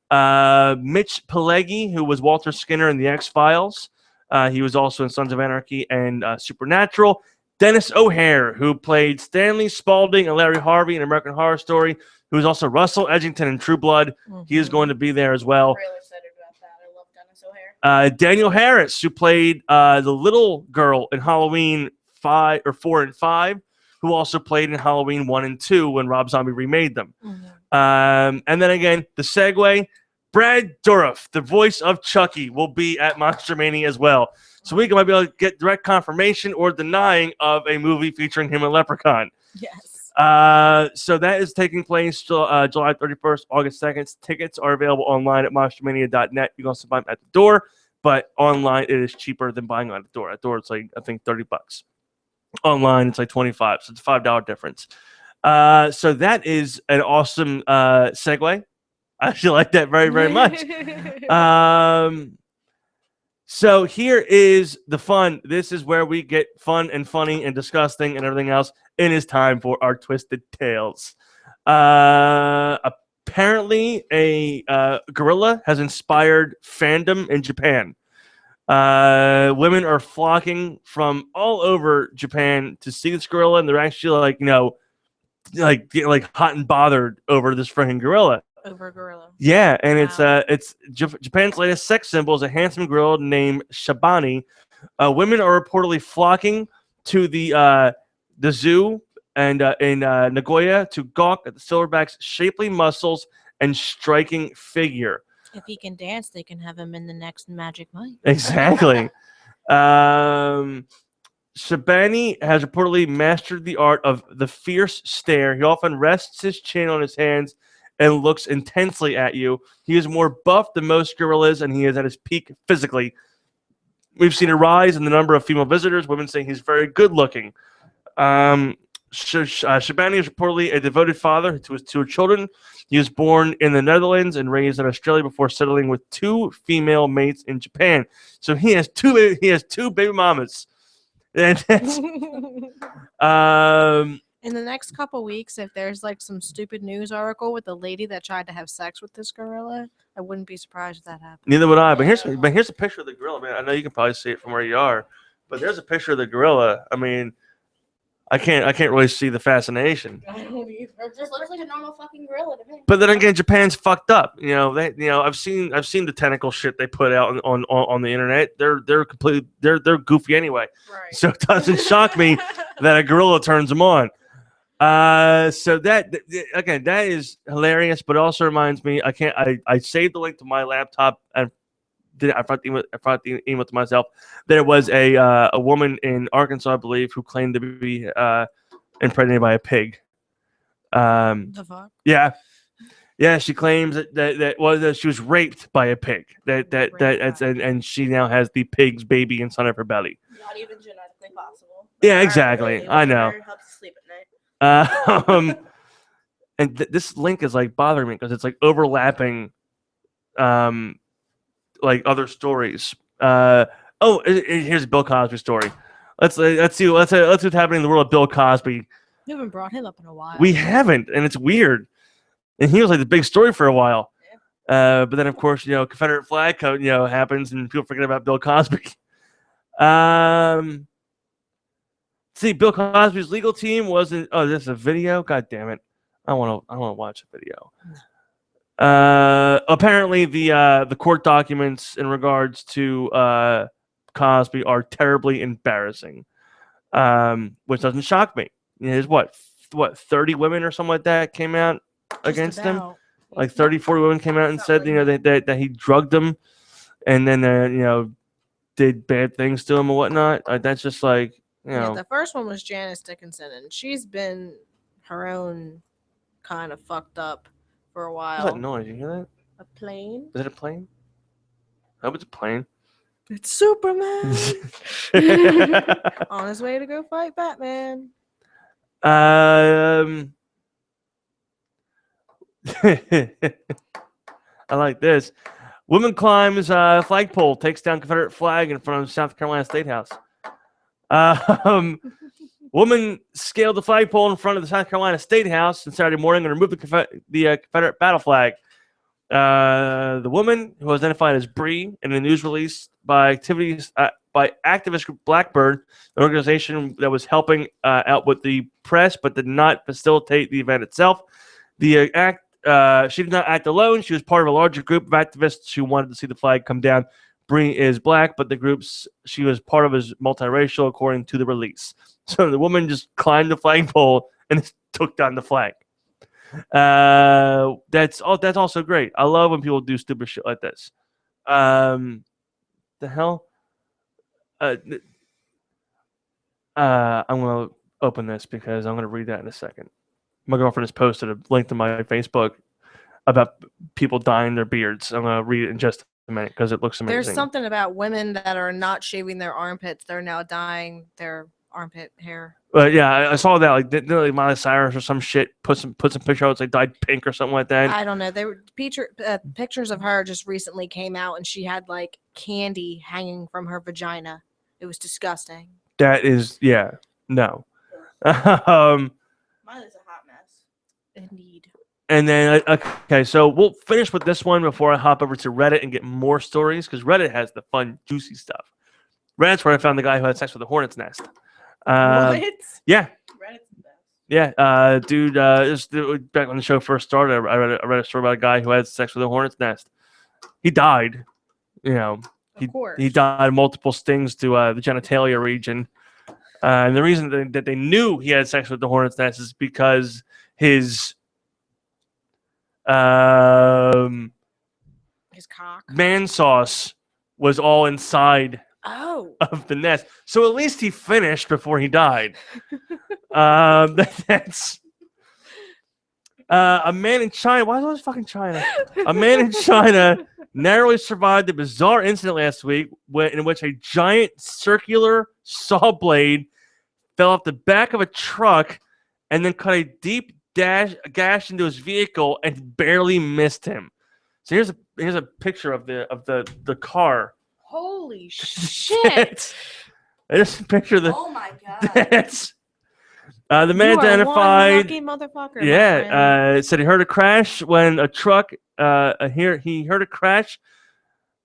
Mitch Pileggi, who was Walter Skinner in The X-Files. He was also in Sons of Anarchy and Supernatural. Dennis O'Hare, who played Stanley Spaulding and Larry Harvey in American Horror Story, who is also Russell Edgington in True Blood. He is going to be there as well. Really excited about that. I love Dennis O'Hare. Daniel Harris, who played the little girl in Halloween 4 and 5, who also played in Halloween 1 and 2 when Rob Zombie remade them. And then again, the segue, Brad Dourif, the voice of Chucky, will be at Monster Mania as well. So we might be able to get direct confirmation or denying of a movie featuring him and Leprechaun. Yes. So that is taking place July 31st, August 2nd. Tickets are available online at monstermania.net. You can also buy them at the door, but online it is cheaper than buying on the door. At the door, it's like, I think, $30. Online, it's like $25, so it's a $5 difference. So that is an awesome segue. I actually like that very, very much. So here is the fun. This is where we get fun and funny and disgusting and everything else. It is time for our Twisted Tales. Apparently, a gorilla has inspired fandom in Japan. Women are flocking from all over Japan to see this gorilla, and they're actually like, getting like hot and bothered over this freaking gorilla. Over gorilla. Yeah, and Wow. it's Japan's latest sex symbol is a handsome gorilla named Shabani. Women are reportedly flocking to the zoo and in Nagoya to gawk at the silverback's shapely muscles and striking figure. If he can dance, they can have him in the next Magic Mike. Exactly. Shabani has reportedly mastered the art of the fierce stare. He often rests his chin on his hands and looks intensely at you. He is more buff than most gorillas, and he is at his peak physically. We've seen a rise in the number of female visitors, women saying he's very good-looking. Shabani is reportedly a devoted father to his 2 children. He was born in the Netherlands and raised in Australia before settling with 2 female mates in Japan. So he has two baby mamas. And that's, in the next couple weeks, if there's like some stupid news article with a lady that tried to have sex with this gorilla, I wouldn't be surprised if that happened. Neither would I. But here's a picture of the gorilla, man. I know you can probably see it from where you are, but there's a picture of the gorilla. I mean, I can't really see the fascination. It just looks like a normal fucking gorilla to me. But then again, Japan's fucked up. I've seen the tentacle shit they put out on the internet. They're completely they're goofy anyway. Right. So it doesn't shock me that a gorilla turns them on. So that again, that is hilarious, but it also reminds me I saved the link to my laptop and I brought the email to myself. There was a woman in Arkansas, I believe, who claimed to be impregnated by a pig. The fuck? Yeah. She claims that she was raped by a pig. And she now has the pig's baby inside of her belly. Not even genetically possible. Yeah, exactly. Really, I know. helps you sleep at night. And this link is like bothering me because it's like overlapping, like other stories. Here's a Bill Cosby story. Let's see what's happening in the world of Bill Cosby. You haven't brought him up in a while. We haven't, and it's weird. And he was like the big story for a while. But then of course, Confederate flag code, happens and people forget about Bill Cosby. See, Bill Cosby's legal team wasn't. Oh, this is a video. God damn it! I want to watch a video. Apparently, the court documents in regards to Cosby are terribly embarrassing, which doesn't shock me. There's what 30 women or something like that came out against him. Like 30, 40 women came out and said that he drugged them, and then did bad things to him and whatnot. That's just like. Yeah, the first one was Janice Dickinson, and she's been her own kind of fucked up for a while. What's that noise? You hear that? A plane? Is it a plane? I hope it's a plane. It's Superman on his way to go fight Batman. I like this. Woman climbs flagpole, takes down Confederate flag in front of South Carolina State House. Woman scaled the flagpole in front of the South Carolina State House on Saturday morning and removed the Confederate battle flag. The woman, who was identified as Bree in a news release by activists by activist group Blackbird, an organization that was helping out with the press but did not facilitate the event itself. The she did not act alone. She was part of a larger group of activists who wanted to see the flag come down. Bree is black, but the groups she was part of is multiracial, according to the release. So the woman just climbed the flagpole and took down the flag. That's also great. I love when people do stupid shit like this. The hell? I'm gonna open this because I'm gonna read that in a second. My girlfriend has posted a link to my Facebook about people dyeing their beards. I'm gonna read it in just a minute because it looks amazing. There's something about women that are not shaving their armpits. They're now dyeing their armpit hair. But yeah, I saw that. Like, didn't like Miley Cyrus or some shit put some picture out, like dyed pink or something like that. I don't know. They were pictures of her just recently came out, and she had like candy hanging from her vagina. It was disgusting. That is, yeah, no. Mine is a hot mess. Indeed. And then, okay, so we'll finish with this one before I hop over to Reddit and get more stories, because Reddit has the fun, juicy stuff. Reddit's where I found the guy who had sex with a hornet's nest. What? Yeah. Reddit's the best. Yeah, dude, back when the show first started, I read a story about a guy who had sex with a hornet's nest. He died. You know, Of course. he died of multiple stings to the genitalia region. And the reason that they knew he had sex with the hornet's nest is because his cock. man sauce was all inside Oh. of the nest. So at least he finished before he died. That's a man in China. Why is it always fucking China? A man in China narrowly survived a bizarre incident last week in which a giant circular saw blade fell off the back of a truck and then cut a deep gash into his vehicle and barely missed him. So here's a picture of the car. Holy shit! There's a picture of the. Oh my god. That's the man You are identified. one lucky motherfucker. Yeah, said he heard a crash when a truck. He heard a crash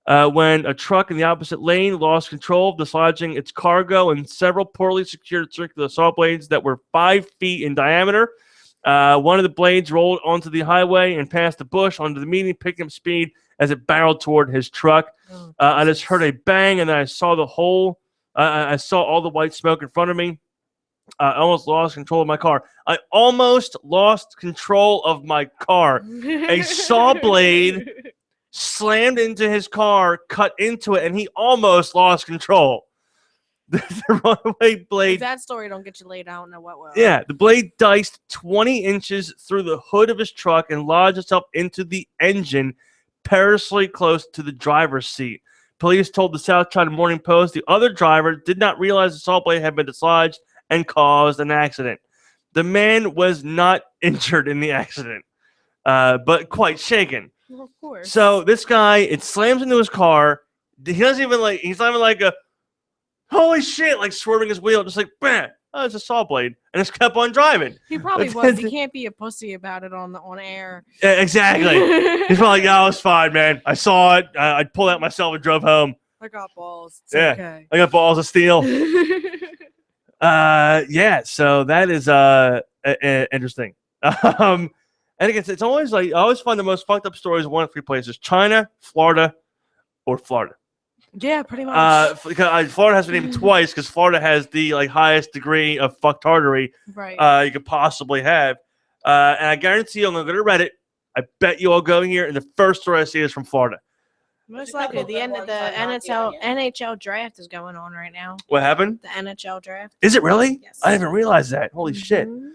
when a truck in the opposite lane lost control, dislodging its cargo and several poorly secured circular saw blades that were 5 feet in diameter. One of the blades rolled onto the highway and past a bush onto the median, picking up speed as it barreled toward his truck. I just heard a bang, and then I saw the whole. I saw all the white smoke in front of me. I almost lost control of my car. I almost lost control of my car. A saw blade slammed into his car, cut into it, and he almost lost control. The runaway blade. If that story don't get you laid, I don't know what will. Yeah, the blade diced 20 inches through the hood of his truck and lodged itself into the engine, perilously close to the driver's seat. Police told the South China Morning Post the other driver did not realize the saw blade had been dislodged and caused an accident. The man was not injured in the accident, but quite shaken. Well, of course. So this guy, it slams into his car. He doesn't even like. He's not even like a holy shit, like swerving his wheel, just like bam. Oh, it's a saw blade, and just kept on driving. He probably was. He can't be a pussy about it on air. Yeah, exactly. He's probably like, "Yeah, it was fine, man. I saw it. I pulled out myself and drove home. I got balls. It's Yeah, okay. I got balls of steel." Yeah. So that is interesting. And again, it's always like I always find the most fucked up stories in one of three places: China, Florida, or Florida. Yeah, pretty much. Because Florida has been named twice because Florida has the highest degree of fucktardery Right. you could possibly have. And I guarantee you, I'm going to go to Reddit. I bet you all go here, and the first story I see is from Florida. Most likely, the end of the NHL draft is going on right now. What happened? The NHL draft. Is it really? Yes. I didn't even realize that. Holy shit. Mhm.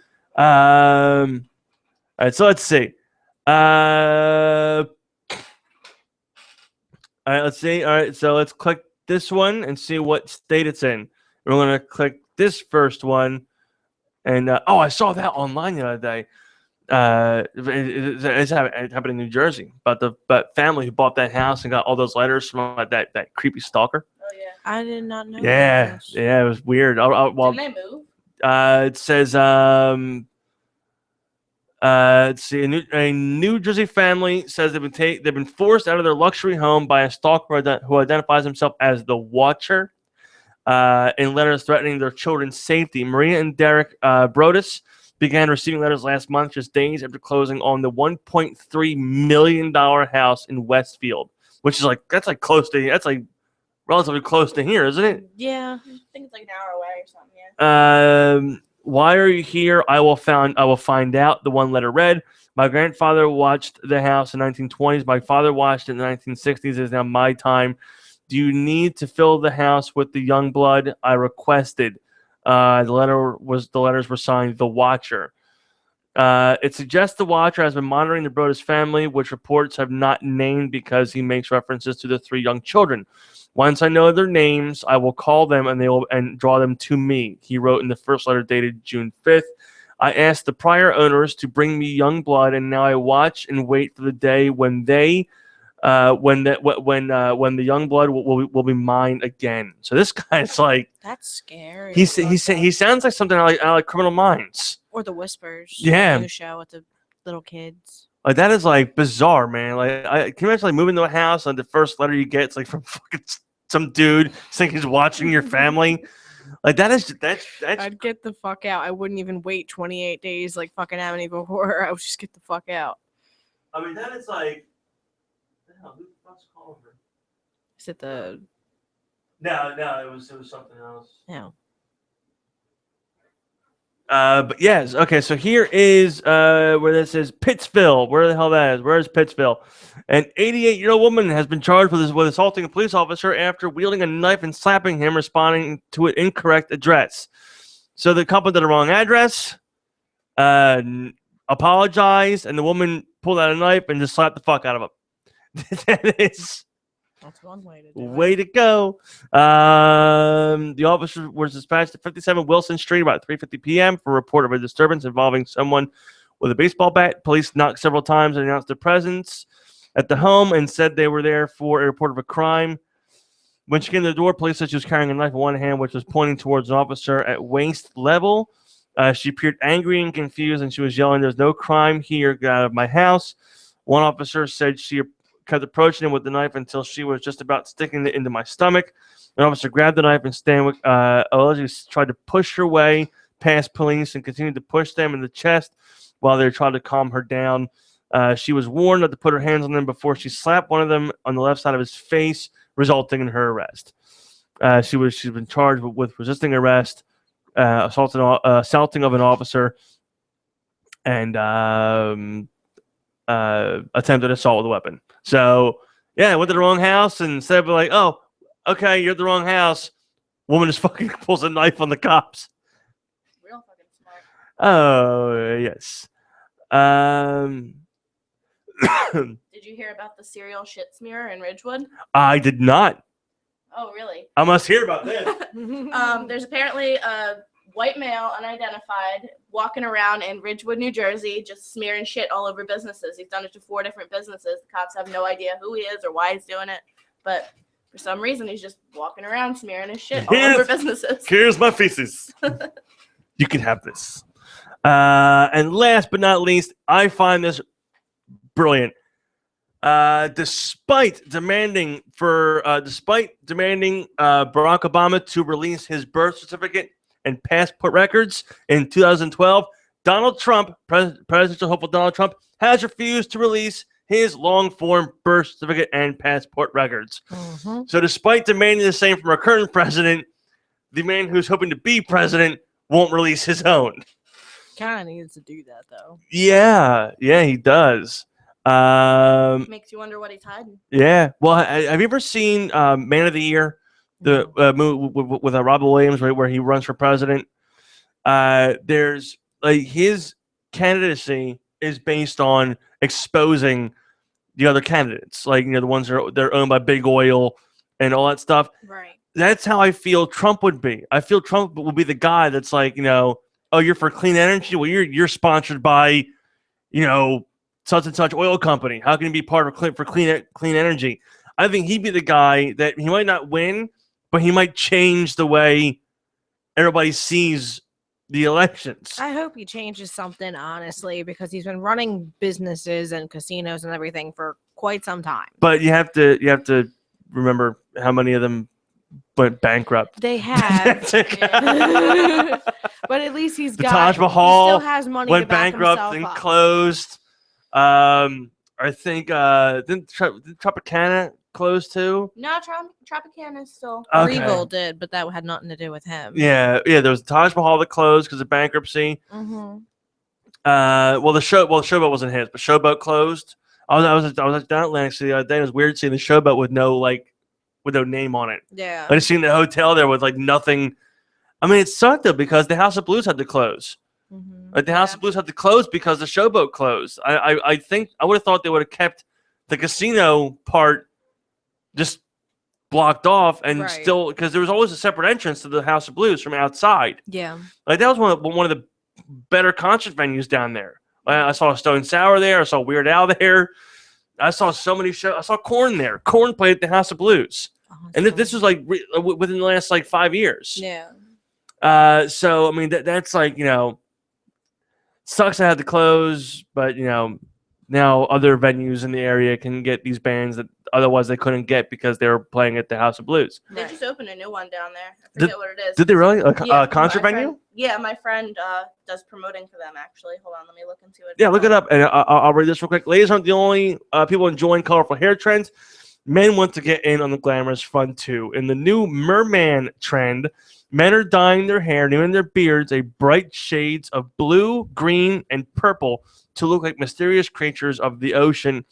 All right, so let's see. All right, let's see. All right, so let's click this one and see what state it's in. We're going to click this first one. And, I saw that online the other day. It happened in New Jersey about the family who bought that house and got all those letters from that creepy stalker. Oh yeah. I did not know. Yeah, this. yeah, it was weird. Didn't they move? It says, let's see, a New Jersey family says they've been forced out of their luxury home by a stalker who identifies himself as the Watcher. in letters threatening their children's safety. Maria and Derek Brodus began receiving letters last month, just days after closing on the $1.3 million house in Westfield, which is that's relatively close to here, isn't it? Yeah, I think it's like an hour away or something. Yeah. Why are you here? I will find out. The one letter read. My grandfather watched the house in the 1920s. My father watched it in the 1960s. It is now my time. Do you need to fill the house with the young blood? I requested. The letters were signed The Watcher. It suggests the Watcher has been monitoring the Brodus family, which reports have not named because he makes references to the 3 young children. Once I know their names, I will call them and draw them to me. He wrote in the first letter dated June 5th. I asked the prior owners to bring me young blood, and now I watch and wait for the day when the young blood will be mine again. So this guy's That's scary. he sounds like something I like Criminal Minds or The Whispers. Yeah. New show with the little kids. That is bizarre, man. Can you imagine moving to a house and the first letter you get from fucking some dude saying he's watching your family? That's I'd get the fuck out. I wouldn't even wait 28 days like fucking Amity before. I would just get the fuck out. I mean, that is like. Who the fuck's calling her? Is it the? No, it was something else. No. But yes, okay. So here is where this is Pittsville. Where the hell that is? Where is Pittsville? An 88-year-old woman has been charged with assaulting a police officer after wielding a knife and slapping him, responding to an incorrect address. So the couple did the wrong address, apologized, and the woman pulled out a knife and just slapped the fuck out of him. That is. That's one way to do it. Way to go. The officer was dispatched at 57 Wilson Street about 3:50 p.m. for a report of a disturbance involving someone with a baseball bat. Police knocked several times and announced their presence at the home and said they were there for a report of a crime. When she came to the door, police said she was carrying a knife in one hand, which was pointing towards an officer at waist level. She appeared angry and confused, and she was yelling, "There's no crime here. Get out of my house." One officer said she kept approaching him with the knife until she was just about sticking it into my stomach. An officer grabbed the knife and allegedly tried to push her way past police and continued to push them in the chest while they tried to calm her down. She was warned not to put her hands on them before she slapped one of them on the left side of his face, resulting in her arrest. She's been charged with resisting arrest, assaulting of an officer, and attempted assault with a weapon. So yeah, went to the wrong house and said "Oh, okay, you're at the wrong house." Woman just fucking pulls a knife on the cops. Real fucking smart. Oh yes. Did you hear about the serial shit smear in Ridgewood? I did not. Oh, really? I must hear about this. There's apparently a white male, unidentified, walking around in Ridgewood, New Jersey, just smearing shit all over businesses. He's done it to 4 different businesses. The cops have no idea who he is or why he's doing it, but for some reason, he's just walking around smearing his shit all over businesses. Here's my feces. You can have this. And last but not least, I find this brilliant. Despite demanding Barack Obama to release his birth certificate and passport records in 2012, Donald Trump, presidential hopeful Donald Trump, has refused to release his long-form birth certificate and passport records. Mm-hmm. So despite demanding the same from our current president, the man who's hoping to be president won't release his own. Kind of needs to do that, though. Yeah, he does. Makes you wonder what he's hiding. Yeah. Well, have you ever seen Man of the Year? The movie with Robin Williams, right, where he runs for president. There's his candidacy is based on exposing the other candidates, the ones they're owned by big oil and all that stuff. Right. That's how I feel Trump would be. I feel Trump will be the guy that's oh, you're for clean energy. Well, you're sponsored by, such and such oil company. How can you be part of clean energy? I think he'd be the guy that he might not win, but he might change the way everybody sees the elections. I hope he changes something, honestly, because he's been running businesses and casinos and everything for quite some time. But you have to remember how many of them went bankrupt. They have. The But at least he's got. Taj He Mahal still has money went to back bankrupt himself and up. closed. I think didn't Tropicana close too? No, Tropicana is still. Okay. Regal did, but that had nothing to do with him. Yeah. There was Taj Mahal that closed because of bankruptcy. Mm-hmm. The Showboat wasn't his, but Showboat closed. I was down at Atlantic City the other day. It was weird seeing the Showboat with no name on it. Yeah. I just seen the hotel there with like nothing. I mean, it sucked though because the House of Blues had to close. Mm-hmm. Like the House of Blues had to close because the Showboat closed. I think I would have thought they would have kept the casino part just blocked off and still because there was always a separate entrance to the House of Blues from outside. Yeah. Like that was one of the better concert venues down there. I saw Stone Sour there. I saw Weird Al there. I saw so many shows. I saw Korn there. Korn played at the House of Blues, and this was like within the last like 5 years. Yeah. So I mean that's like sucks I had to close, but now other venues in the area can get these bands that otherwise they couldn't get because they were playing at the House of Blues. They just opened a new one down there. I forget what it is. Did they really? Yeah, A concert my venue? friend- yeah, my friend does promoting for them, actually. Hold on, let me look into it. Yeah, look it up, and I'll read this real quick. Ladies aren't the only people enjoying colorful hair trends. Men want to get in on the glamorous fun, too. In the new merman trend, men are dyeing their hair and even their beards a bright shades of blue, green, and purple to look like mysterious creatures of the ocean,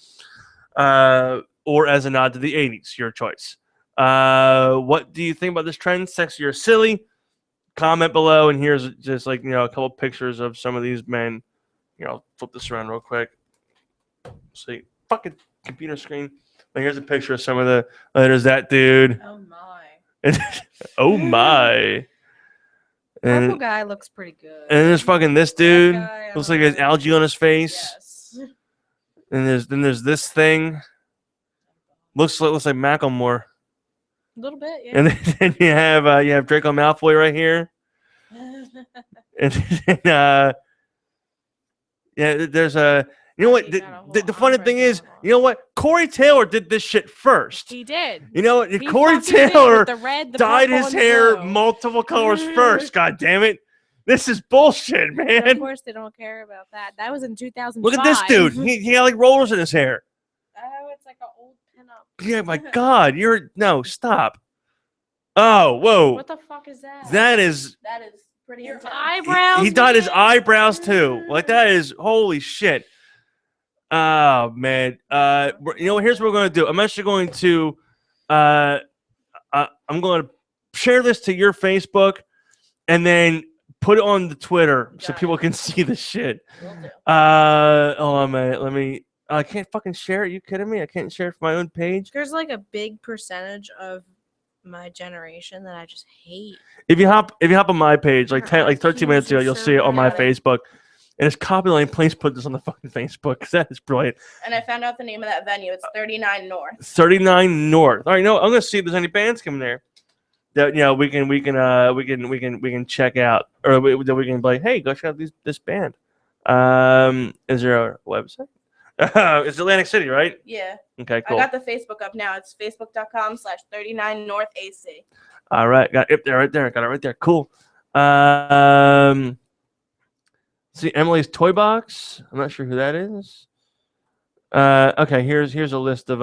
or as a nod to the 80s. Your choice. What do you think about this trend? Sexy or silly? Comment below, and here's just like a couple pictures of some of these men. Here, I'll flip this around real quick. See, fucking computer screen. Like, here's a picture of some of the. There's that dude. Oh my. Oh my. Purple guy looks pretty good. And there's fucking this dude. guy, Looks like he has algae on his face. Yes. And there's this thing. Looks like Macklemore. A little bit, yeah. And then you have Draco Malfoy right here. And then, there's a. You know what? The funny thing is, you know what? Corey Taylor did this shit first. He did. You know what? He Corey fucking did Taylor with the red, the dyed purple, his and the hair blue. multiple colors first. God damn it! This is bullshit, But man. of course, they don't care about that. That was in 2005. Look at this dude. He had like rollers in his hair. Oh, it's like an old pinup. Yeah, my God. Stop. Oh, whoa. What the fuck is that? That is. That is pretty Your intense. eyebrows. He dyed his man? eyebrows too. Like that is holy shit. Oh man. Here's what we're gonna do. I'm actually going to I'm going to share this to your Facebook and then put it on the Twitter so people can see the shit. Will do. Hold on a minute. Let me. I can't fucking share it. You kidding me? I can't share it for my own page. There's like a big percentage of my generation that I just hate. If you hop on my page, like 13 minutes ago, you'll see it on my Got it. Facebook. And it's copyright. Please put this on the fucking Facebook because that is brilliant. And I found out the name of that venue. It's 39 North. 39 North. All right, I'm gonna see if there's any bands coming there that we can check out, or that we can be like, hey, go check out this band. Is there a website? It's Atlantic City, right? Yeah. Okay, cool. I got the Facebook up now. It's facebook.com/39 North AC. All right, got it there, right there. Got it right there. Cool. See Emily's Toy Box. I'm not sure who that is. Okay, here's a list of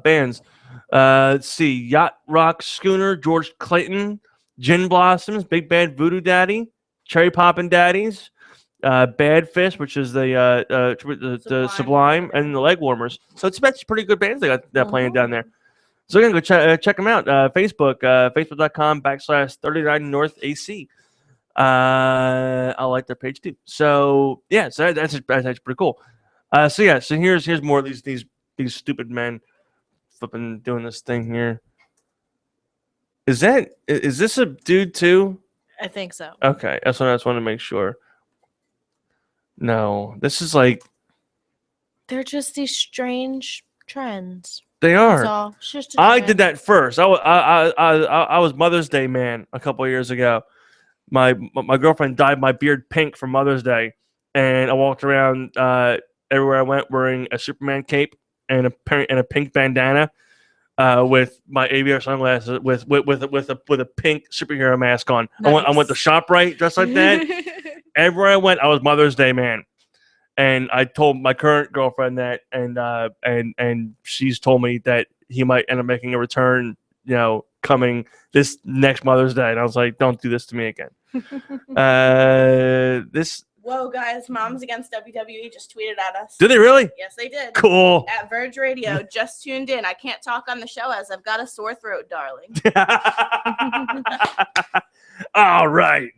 bands. Let's see: Yacht Rock Schooner, George Clayton, Gin Blossoms, Big Bad Voodoo Daddy, Cherry Poppin' Daddies, Bad Fish, which is the Sublime, and the Leg Warmers. So it's actually pretty good bands they got playing down there. So again, go check them out. Facebook, facebook.com/39 North AC. I like their page too. So yeah, so that's actually pretty cool. So here's more of these stupid men flipping doing this thing here. Is this a dude too? I think so. Okay, that's what I just wanted to make sure. No, this is like They're just these strange trends. they That's are. all. It's just a I trend. did that first. I was Mother's Day man a couple of years ago. My girlfriend dyed my beard pink for Mother's Day, and I walked around everywhere I went wearing a Superman cape and a pink bandana. with my aviator sunglasses with a pink superhero mask on. I went to Nice. ShopRite dressed like that. Everywhere I went, I was Mother's Day man. And I told my current girlfriend that, and she's told me that he might end up making a return, coming this next Mother's Day. And I was like, don't do this to me again. This. Whoa, guys! Moms Against WWE just tweeted at us. Did they really? Yes, they did. Cool. At Verge Radio, just tuned in. I can't talk on the show as I've got a sore throat, darling. All right.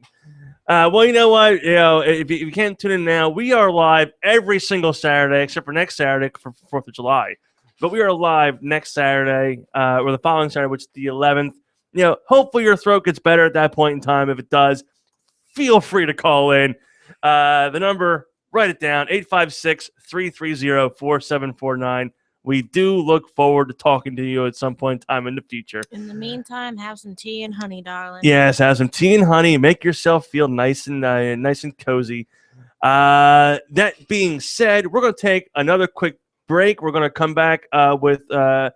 Well, you know what? If you can't tune in now, we are live every single Saturday, except for next Saturday for 4th of July. But we are live next Saturday, or the following Saturday, which is the 11th. Hopefully your throat gets better at that point in time. If it does, feel free to call in. The number, write it down, 856-330-4749. We do look forward to talking to you at some point in time in the future. In the meantime, have some tea and honey, darling. Yes, have some tea and honey. Make yourself feel nice and cozy. That being said, we're going to take another quick break. We're going to come back with a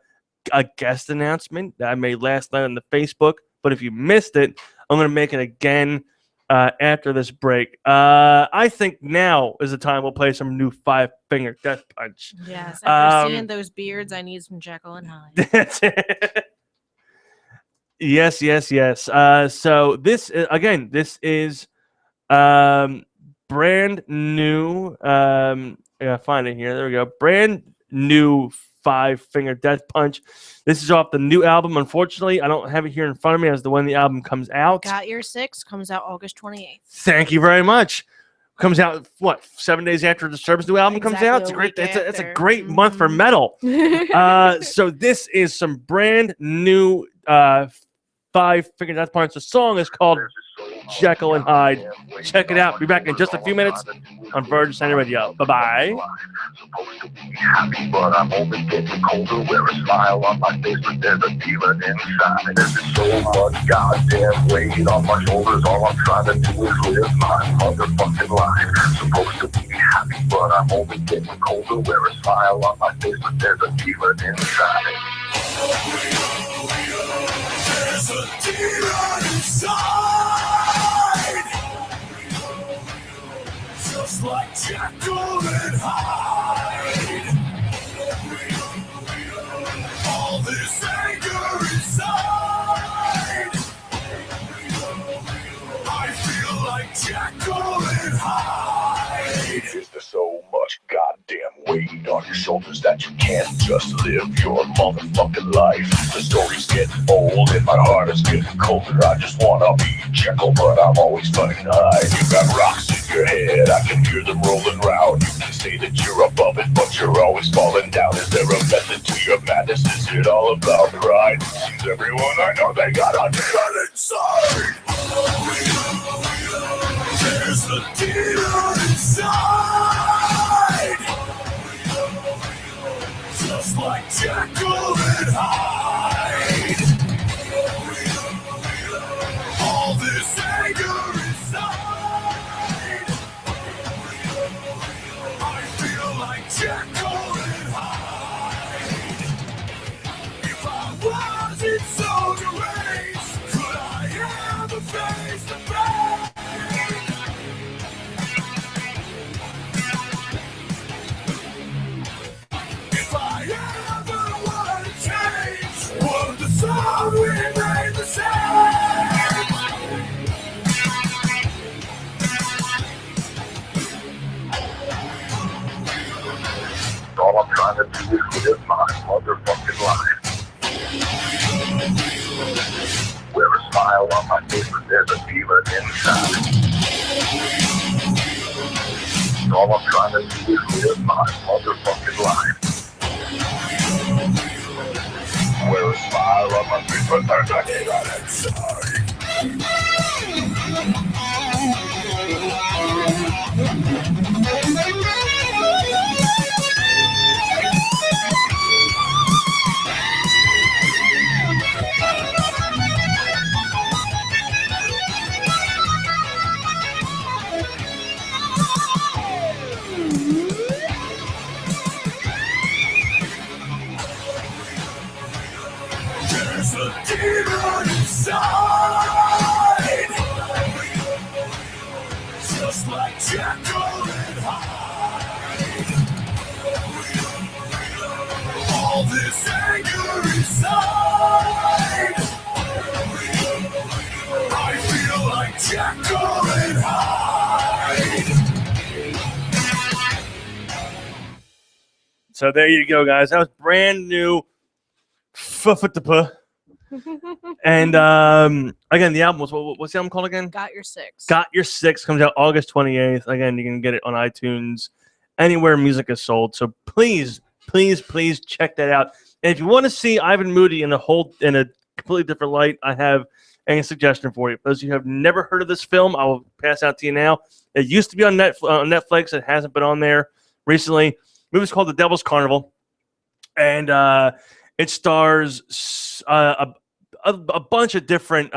guest announcement that I made last night on the Facebook. But if you missed it, I'm going to make it again after this break. I think now is the time we'll play some new 5-finger death punch. Yes, after seeing those beards, I need some Jekyll and Hyde. That's it. Yes. So this is brand new. I find it here. There we go. Brand new 5-finger death punch. This is off the new album. Unfortunately, I don't have it here in front of me as the when the album comes out. Got Your Six comes out August 28th. Thank you very much. Comes out 7 days after Disturbed's new album comes out. It's a great month for metal. So this is some brand new 5-finger death punch. The song is called Jekyll and Hyde. Check it out. Be back in just a few minutes on Verge of Sanity Radio. Bye-bye. Supposed to be happy, but I'm only getting colder. Wear a smile on my face, but there's a demon inside. There's so much goddamn weight on my shoulders. All I'm trying to do is live my motherfucking life. Supposed to be happy, but I'm only getting colder. Wear a smile on my face, but there's a demon inside. There's a demon inside, just like Jekyll and Hyde. All this anger inside, I feel like Jekyll and Hyde. Is there so much goddamn weight on your shoulders that you can't just live your motherfucking life? The story's getting old and my heart is getting colder. I just wanna be Jekyll, but I'm always fucking Hyde. You got rocks in your head, I can hear them rolling round. You can say that you're above it, but you're always falling down. Is there a method to your madness? Is it all about pride? It seems everyone I know, they got a demon inside. There's a demon inside, just like Jekyll and Hyde. All this anger inside, I feel like Jekyll and Hyde. If I wasn't so deranged, could I ever face the pain? If I ever want to change, would the song remain the same? All I'm trying to do is live my motherfucking life. Wear a smile on my face, but there's a demon inside. All I'm trying to do is live my motherfucking life. Wear a smile on my face, but there's a demon inside. this anger inside. I feel like Jekyll and Hyde. So there you go, guys. That was brand new. And again, the album was what's the album called again? Got Your Six. Got Your Six comes out August 28th. Again, you can get it on iTunes, anywhere music is sold. So please check that out. And if you want to see Ivan Moody in a completely different light, I have a suggestion for you. Those of you who have never heard of this film, I will pass out to you now. It used to be on Netflix. It hasn't been on there recently. The movie's called The Devil's Carnival, and it stars a bunch of different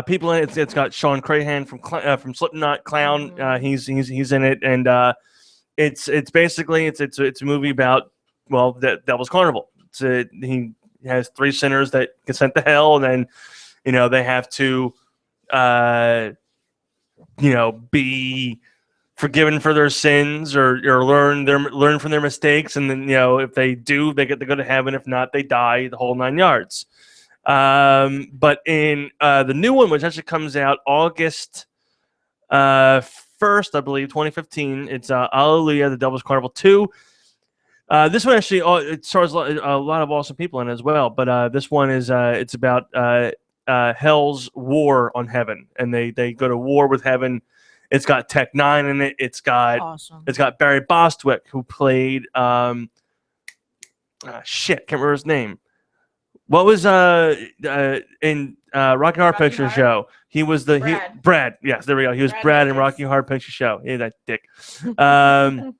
people in it. It's got Sean Crahan from Slipknot, Clown. He's in it, and it's basically it's a movie about the Devil's Carnival. He has three sinners that get sent to hell, and then they have to be forgiven for their sins or learn from their mistakes, and then if they do, they get to go to heaven. If not, they die. The whole 9 yards. But in the new one, which actually comes out August 1st, I believe, 2015, it's Alleluia, The Devil's Carnival 2. This one actually it stars a lot of awesome people in it as well. But this one is it's about hell's war on heaven, and they go to war with heaven. It's got Tech Nine in it. It's got Barry Bostwick, who played can't remember his name. What was in Rocky Horror Picture Show? He was Brad. Yes, there we go. He was Brad in Rocky Horror Picture Show. Yeah, that dick. And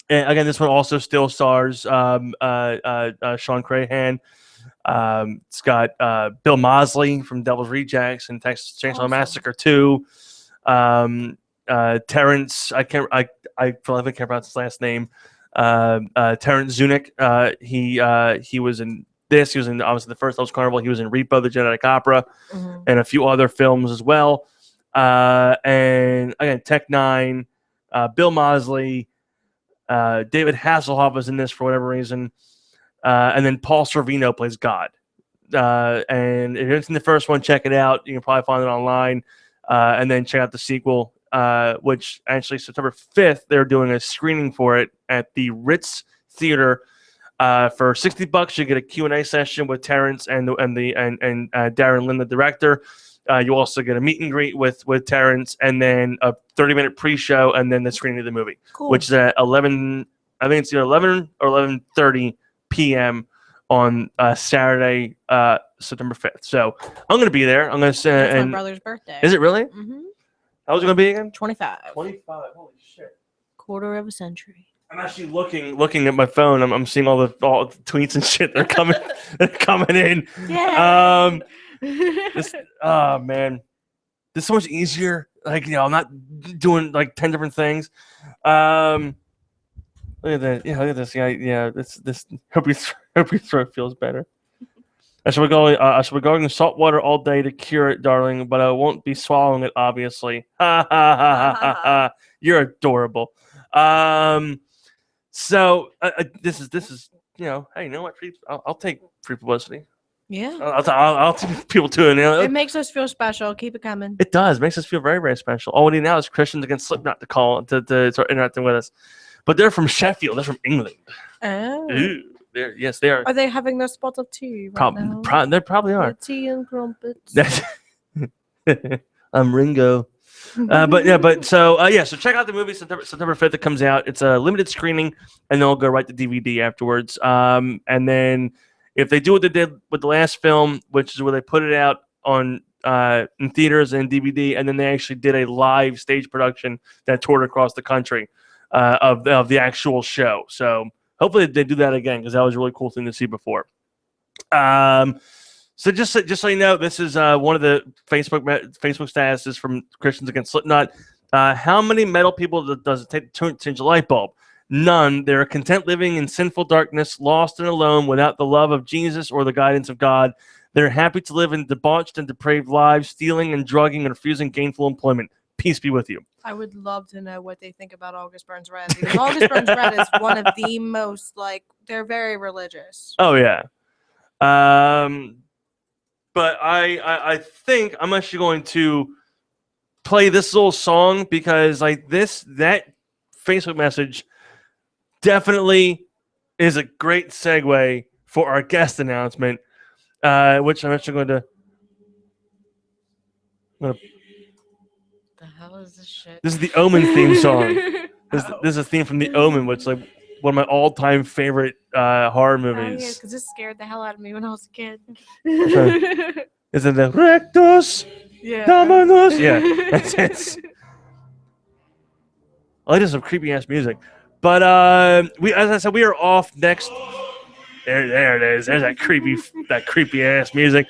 again, this one also still stars Sean Crahan. It's got Bill Moseley from Devil's Rejects and Texas Chainsaw Massacre 2. Terrence, I feel like I can't pronounce his last name. Terrence Zunick. He was in this. He was in obviously the first Devil's Carnival. He was in Repo, the Genetic Opera, and a few other films as well. And again, Tech Nine, Bill Moseley, David Hasselhoff is in this for whatever reason, and then Paul Sorvino plays God. And if you haven't seen the first one, check it out. You can probably find it online, and then check out the sequel, which actually September 5th they're doing a screening for it at the Ritz Theater. For $60, you get a Q&A session with Terrence and Darren Lynn, the director. You also get a meet and greet with Terrence, and then a 30-minute pre-show, and then the screening of the movie, which is at 11. I think it's either 11 or 11:30 p.m. on Saturday, September 5th. So I'm going to be there. I'm going to say, It's my brother's birthday. Is it really? Mm-hmm. How was it going to be again? 25. 25. Holy shit! Quarter of a century. I'm actually looking at my phone. I'm seeing all the tweets and shit that are coming in. Yeah. Oh man, this is so much easier. Like I'm not doing like 10 different things. Look at that. Yeah, look at this guy. Yeah, this. Hope your throat feels better. I shall be going in salt water all day to cure it, darling. But I won't be swallowing it, obviously. Ha ha ha ha ha. You're adorable. So this is hey, you know what? I'll take free publicity. Yeah. I'll take people too. It makes us feel special. Keep it coming. It does. It makes us feel very, very special. All we need now is Christians against Slipknot to call to start interacting with us. But they're from Sheffield. They're from England. Oh. Ooh, yes, they are. Are they having their spot of tea now? They probably are. Tea and crumpets. I'm Ringo. So check out the movie September 5th. It comes out. It's a limited screening, and then we'll go right to DVD afterwards. And then if they do what they did with the last film, which is where they put it out on in theaters and DVD, and then they actually did a live stage production that toured across the country of the actual show. So hopefully they do that again, because that was a really cool thing to see before. So just so you know, this is one of the Facebook statuses from Christians Against Slipknot. How many metal people does it take to change a light bulb? None. They are content living in sinful darkness, lost and alone, without the love of Jesus or the guidance of God. They're happy to live in debauched and depraved lives, stealing and drugging and refusing gainful employment. Peace be with you. I would love to know what they think about August Burns Red, because August Burns Red is one of the most, like, they're very religious. Oh yeah. But I think I'm actually going to play this little song because like that Facebook message definitely is a great segue for our guest announcement, which I'm actually going to. The hell is this shit? This is the Omen theme song. This Oh. is a theme from the Omen, which is like one of my all-time favorite horror Oh, yeah, movies. because this scared the hell out of me when I was a kid. Is it the Rectus Yeah. Dominus? Yeah, it's I like some creepy ass music. But as I said, we are off next. There it is. There's that creepy ass music.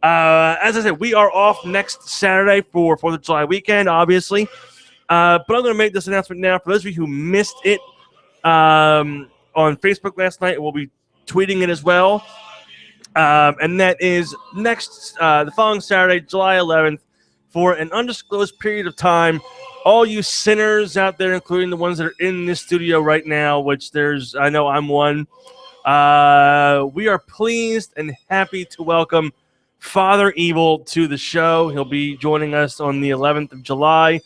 As I said, we are off next Saturday for 4th of July weekend, obviously. But I'm going to make this announcement now. For those of you who missed it on Facebook last night, we'll be tweeting it as well. And that is the following Saturday, July 11th, for an undisclosed period of time. All you sinners out there, including the ones that are in this studio right now, which I know I'm one. We are pleased and happy to welcome Father Evil to the show. He'll be joining us on the 11th of July.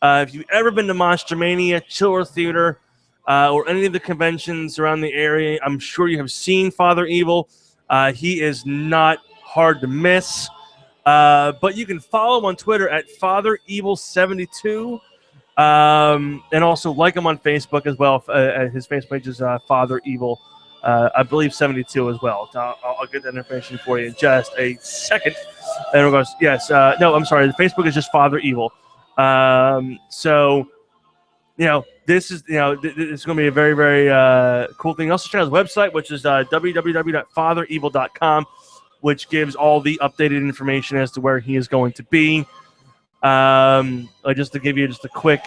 If you've ever been to Monstermania, Chiller Theater, or any of the conventions around the area, I'm sure you have seen Father Evil. He is not hard to miss. But you can follow him on Twitter at FatherEvil72. And also like him on Facebook as well. His Facebook page is Father Evil, I believe 72 as well. I'll get that information for you in just a second. And it goes, yes. No, I'm sorry. The Facebook is just Father Evil. So, this is, it's going to be a very, very cool thing. Also, check out his website, which is www.fatherevil.com, which gives all the updated information as to where he is going to be. Just to give you just a quick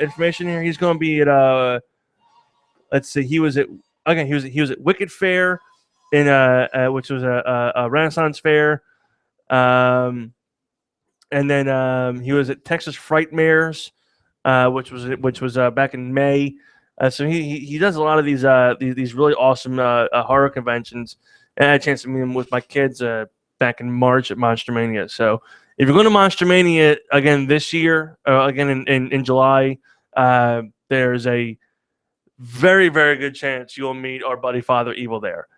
information here. He's going to be at let's see. He was at Wicked Fair in which was a Renaissance fair. And then he was at Texas Frightmares, which was back in May. So he does a lot of these really awesome horror conventions. And I had a chance to meet him with my kids back in March at Monstermania. So if you're going to Monstermania again this year, again in July, there's a very, very good chance you'll meet our buddy Father Evil there.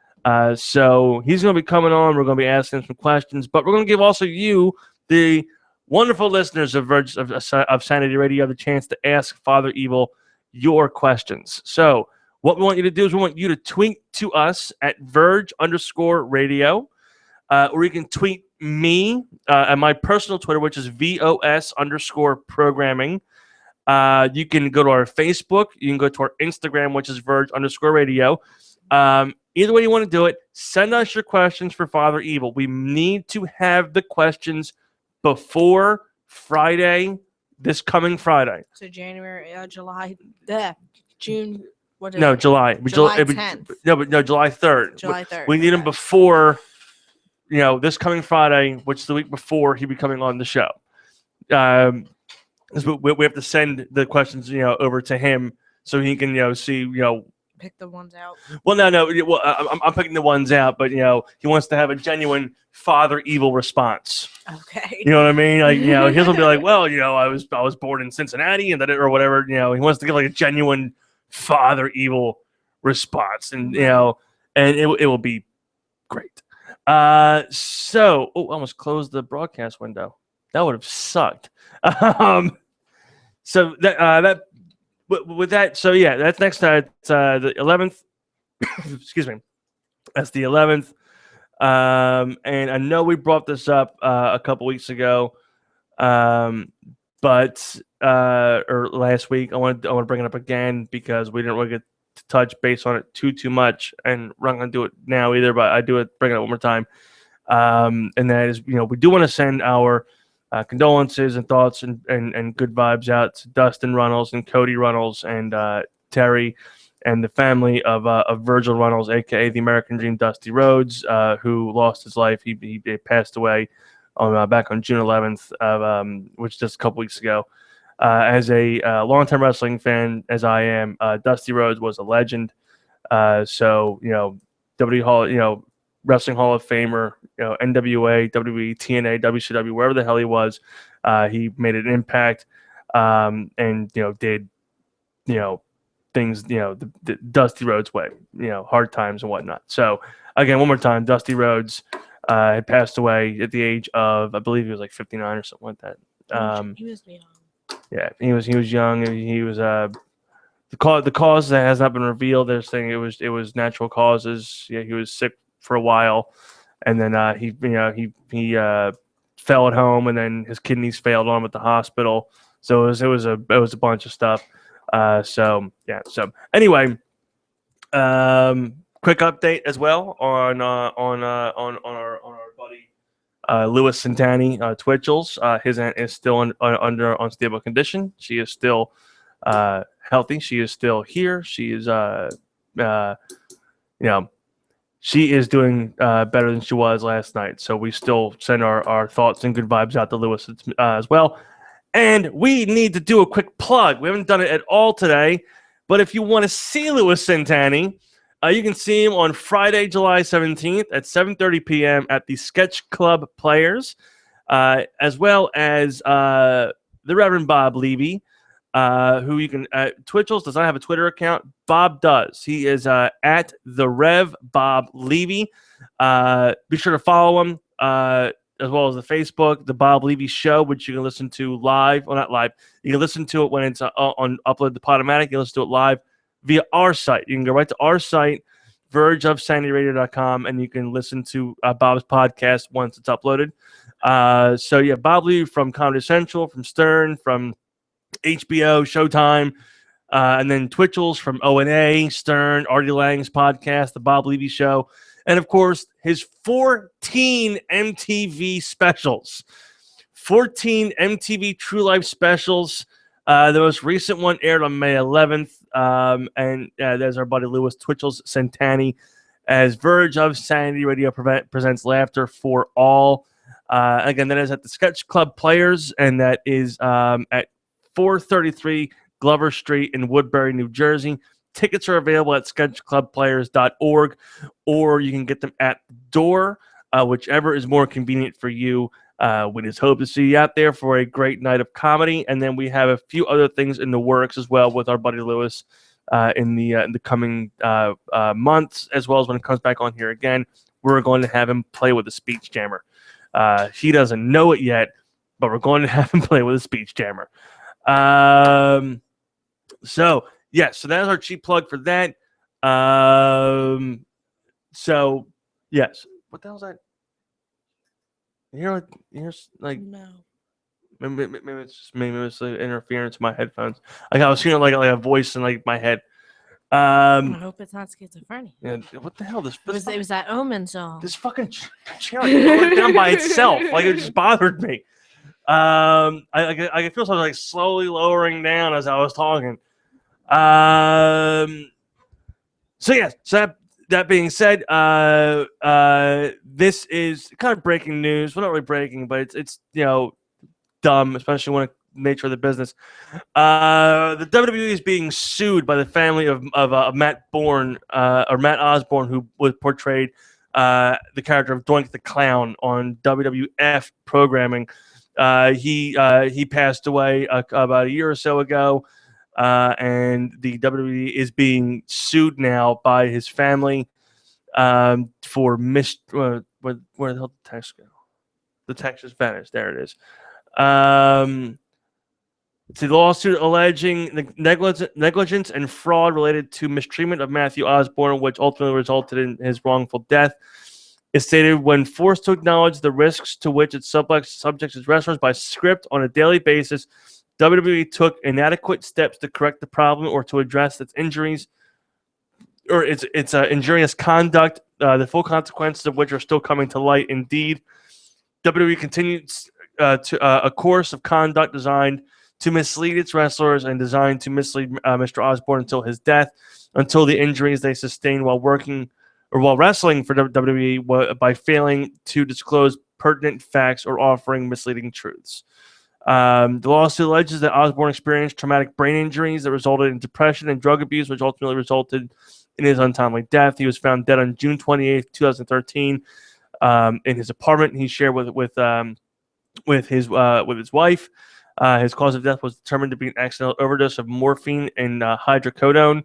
So he's going to be coming on. We're going to be asking some questions, but we're going to give also you, the wonderful listeners of Verge of Sanity Radio, the chance to ask Father Evil your questions. So what we want you to do is we want you to tweet to us at Verge_radio. Or you can tweet me at my personal Twitter, which is VOS_programming. You can go to our Facebook. You can go to our Instagram, which is Verge_radio. Either way you want to do it, send us your questions for Father Evil. We need to have the questions before Friday, this coming Friday. So June. What is No, it? July. July 10th. No, July 3rd. July 3rd. We need them before, this coming Friday, which is the week before he'll be coming on the show. We have to send the questions, over to him so he can, see, Pick the ones out. Well, no. Well, I'm picking the ones out, but he wants to have a genuine Father Evil response. Okay. You know what I mean? Like, he'll be like, well, I was born in Cincinnati and that, or whatever. He wants to get like a genuine Father Evil response, and and it will be great. So, I almost closed the broadcast window. That would have sucked. So that. With that, so yeah, that's next time. It's the 11th. Excuse me. That's the 11th. And I know we brought this up a couple weeks ago, or last week. I want to bring it up again because we didn't really get to touch base on it too much, and we're not going to do it now either. But bring it up one more time. And that is, we do want to send our condolences and thoughts and good vibes out to Dustin Runnels and Cody Runnels and Terry and the family of Virgil Runnels, aka the American Dream, Dusty Rhodes, who lost his life. He passed away on back on June 11th, which just a couple weeks ago. As a long-term wrestling fan, as I am, Dusty Rhodes was a legend. So WWE Hall, Wrestling Hall of Famer, NWA, WWE, TNA, WCW, wherever the hell he was, he made an impact, and did things the Dusty Rhodes way, hard times and whatnot. So again, one more time, Dusty Rhodes had passed away at the age of, I believe he was like 59 or something like that. He was young. Yeah, he was young. He was the cause that has not been revealed. They're saying it was natural causes. Yeah, he was sick for a while, and then he fell at home, and then his kidneys failed on him at the hospital. So it was a bunch of stuff. So anyway, quick update as well on our buddy Louis Santani, Twitchell's. His aunt is still under unstable condition. She is still healthy. She is still here. She is she is doing better than she was last night. So we still send our thoughts and good vibes out to Louis as well. And we need to do a quick plug. We haven't done it at all today, but if you want to see Louis Santani, you can see him on Friday, July 17th at 7:30 p.m. at the Sketch Club Players, as well as the Reverend Bob Levy, who you can Twitchell's does not have a Twitter account. Bob does. He is at the Rev Bob Levy. Be sure to follow him, as well as the Facebook, the Bob Levy Show, which you can listen to live. Well, not live. You can listen to it when it's on Upload to Podomatic. You can listen to it live via our site. You can go right to our site, vergeofsanityradio.com, and you can listen to Bob's podcast once it's uploaded. So yeah, Bob Levy from Comedy Central, from Stern, from HBO, Showtime, and then Twitchell's from O&A, Stern, Artie Lang's podcast, The Bob Levy Show, and of course, his 14 MTV specials. 14 MTV True Life specials. The most recent one aired on May 11th, and there's our buddy Louis Twitchell's Santani as Verge of Sanity Radio presents Laughter for All. Again, that is at the Sketch Club Players, and that is at 433 Glover Street in Woodbury, New Jersey. Tickets are available at sketchclubplayers.org, or you can get them at the door, whichever is more convenient for you. We just hope to see you out there for a great night of comedy, and then we have a few other things in the works as well with our buddy Louis in the coming months, as well as when it comes back on here again. We're going to have him play with a speech jammer. He doesn't know it yet, but we're going to have him play with a speech jammer. So that's our cheap plug for that. So yes, what the hell is that? Here's like No. maybe it's like interference in my headphones. Like I was hearing like a voice in like my head. I hope it's not schizophrenia. Yeah, what the hell? It was that Omen song. This fucking chair like, lowered down by itself. Like it just bothered me. I feel something like slowly lowering down as I was talking. So yes, so that being said, this is kind of breaking news. Well, not really breaking, but it's dumb, especially when the nature of the business. The WWE is being sued by the family of Matt Osborne, who was portrayed the character of Doink the Clown on WWF programming. He passed away about a year or so ago, and the WWE is being sued now by his family for where the hell did the text go? The text just vanished. There it is. It's a lawsuit alleging negligence and fraud related to mistreatment of Matthew Osborne, which ultimately resulted in his wrongful death. It stated, when forced to acknowledge the risks to which it subjects its wrestlers by script on a daily basis, WWE took inadequate steps to correct the problem or to address its injuries or its injurious conduct, the full consequences of which are still coming to light. Indeed, WWE continues a course of conduct designed to mislead its wrestlers and designed to mislead Mr. Osborne until his death, until the injuries they sustained while wrestling for WWE by failing to disclose pertinent facts or offering misleading truths. The lawsuit alleges that Osborne experienced traumatic brain injuries that resulted in depression and drug abuse, which ultimately resulted in his untimely death. He was found dead on June 28th, 2013, in his apartment he shared with his wife. His cause of death was determined to be an accidental overdose of morphine and hydrocodone.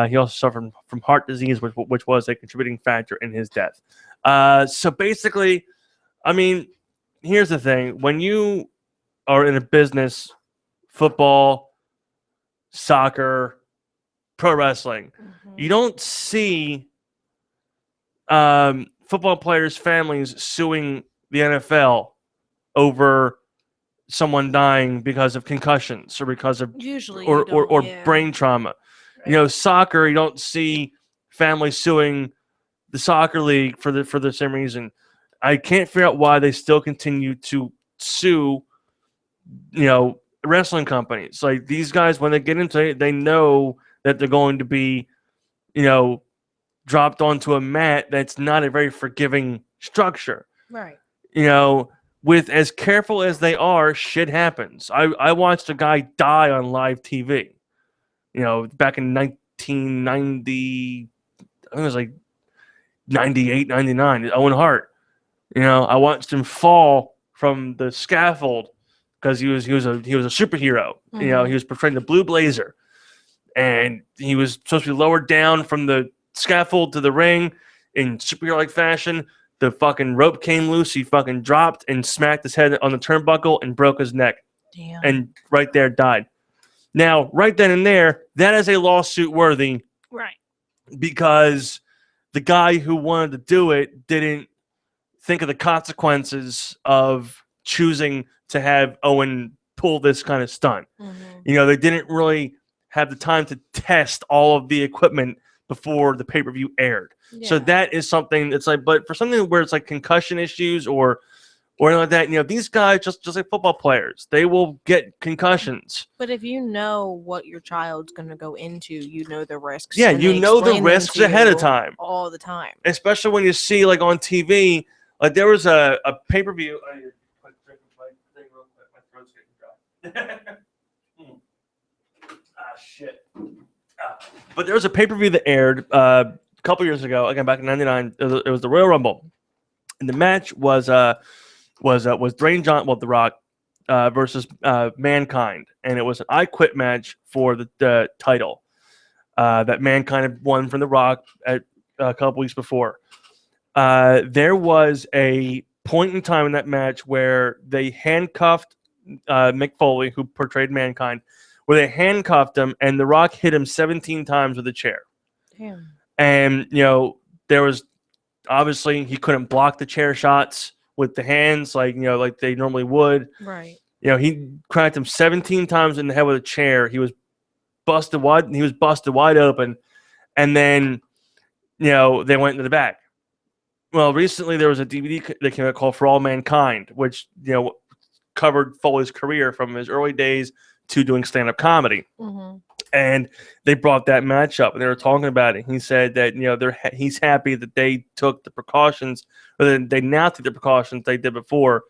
He also suffered from heart disease, which was a contributing factor in his death. So basically, I mean, here's the thing. When you are in a business, football, soccer, pro wrestling, you don't see football players' families suing the NFL over someone dying because of concussions or because of Usually or brain trauma. Soccer, you don't see families suing the soccer league for the same reason. I can't figure out why they still continue to sue wrestling companies. Like, these guys, when they get into it, they know that they're going to be dropped onto a mat that's not a very forgiving structure. Right. With as careful as they are, shit happens. I watched a guy die on live TV, back in 1990, I think it was like 98, 99, Owen Hart. I watched him fall from the scaffold because he was a superhero. Mm-hmm. He was portraying the Blue Blazer, and he was supposed to be lowered down from the scaffold to the ring in superhero-like fashion. The fucking rope came loose. He fucking dropped and smacked his head on the turnbuckle and broke his neck. Damn. And right there died. Now, right then and there, that is a lawsuit worthy. Right. Because the guy who wanted to do it didn't think of the consequences of choosing to have Owen pull this kind of stunt. Mm-hmm. They didn't really have the time to test all of the equipment before the pay-per-view aired. Yeah. So that is something that's like, but for something where it's like concussion issues or anything like that, these guys, just like football players, they will get concussions. But if you know what your child's going to go into, you know the risks. Yeah, and you they know the explain them risks to ahead of you time. all the time. Especially when you see, like, on TV, like, there was a pay-per-view. I need to quit drinking my thing real quick. My throat's getting dry. Shit. But there was a pay-per-view that aired a couple years ago, again back in '99. It was the Royal Rumble, and the match was Dwayne Johnson, The Rock, versus Mankind, and it was an I Quit match for the title that Mankind had won from The Rock at a couple weeks before. There was a point in time in that match where they handcuffed Mick Foley, who portrayed Mankind, where they handcuffed him, and The Rock hit him 17 times with a chair. Damn. And, there was obviously he couldn't block the chair shots with the hands like they normally would. Right. He cracked him 17 times in the head with a chair. He was busted wide open. And then, they went into the back. Well, recently there was a DVD that came out called For All Mankind, which, covered Foley's career from his early days to doing stand-up comedy. Mm-hmm. And they brought that match up, and they were talking about it. He said that he's happy that they took the precautions, or they now take the precautions they did before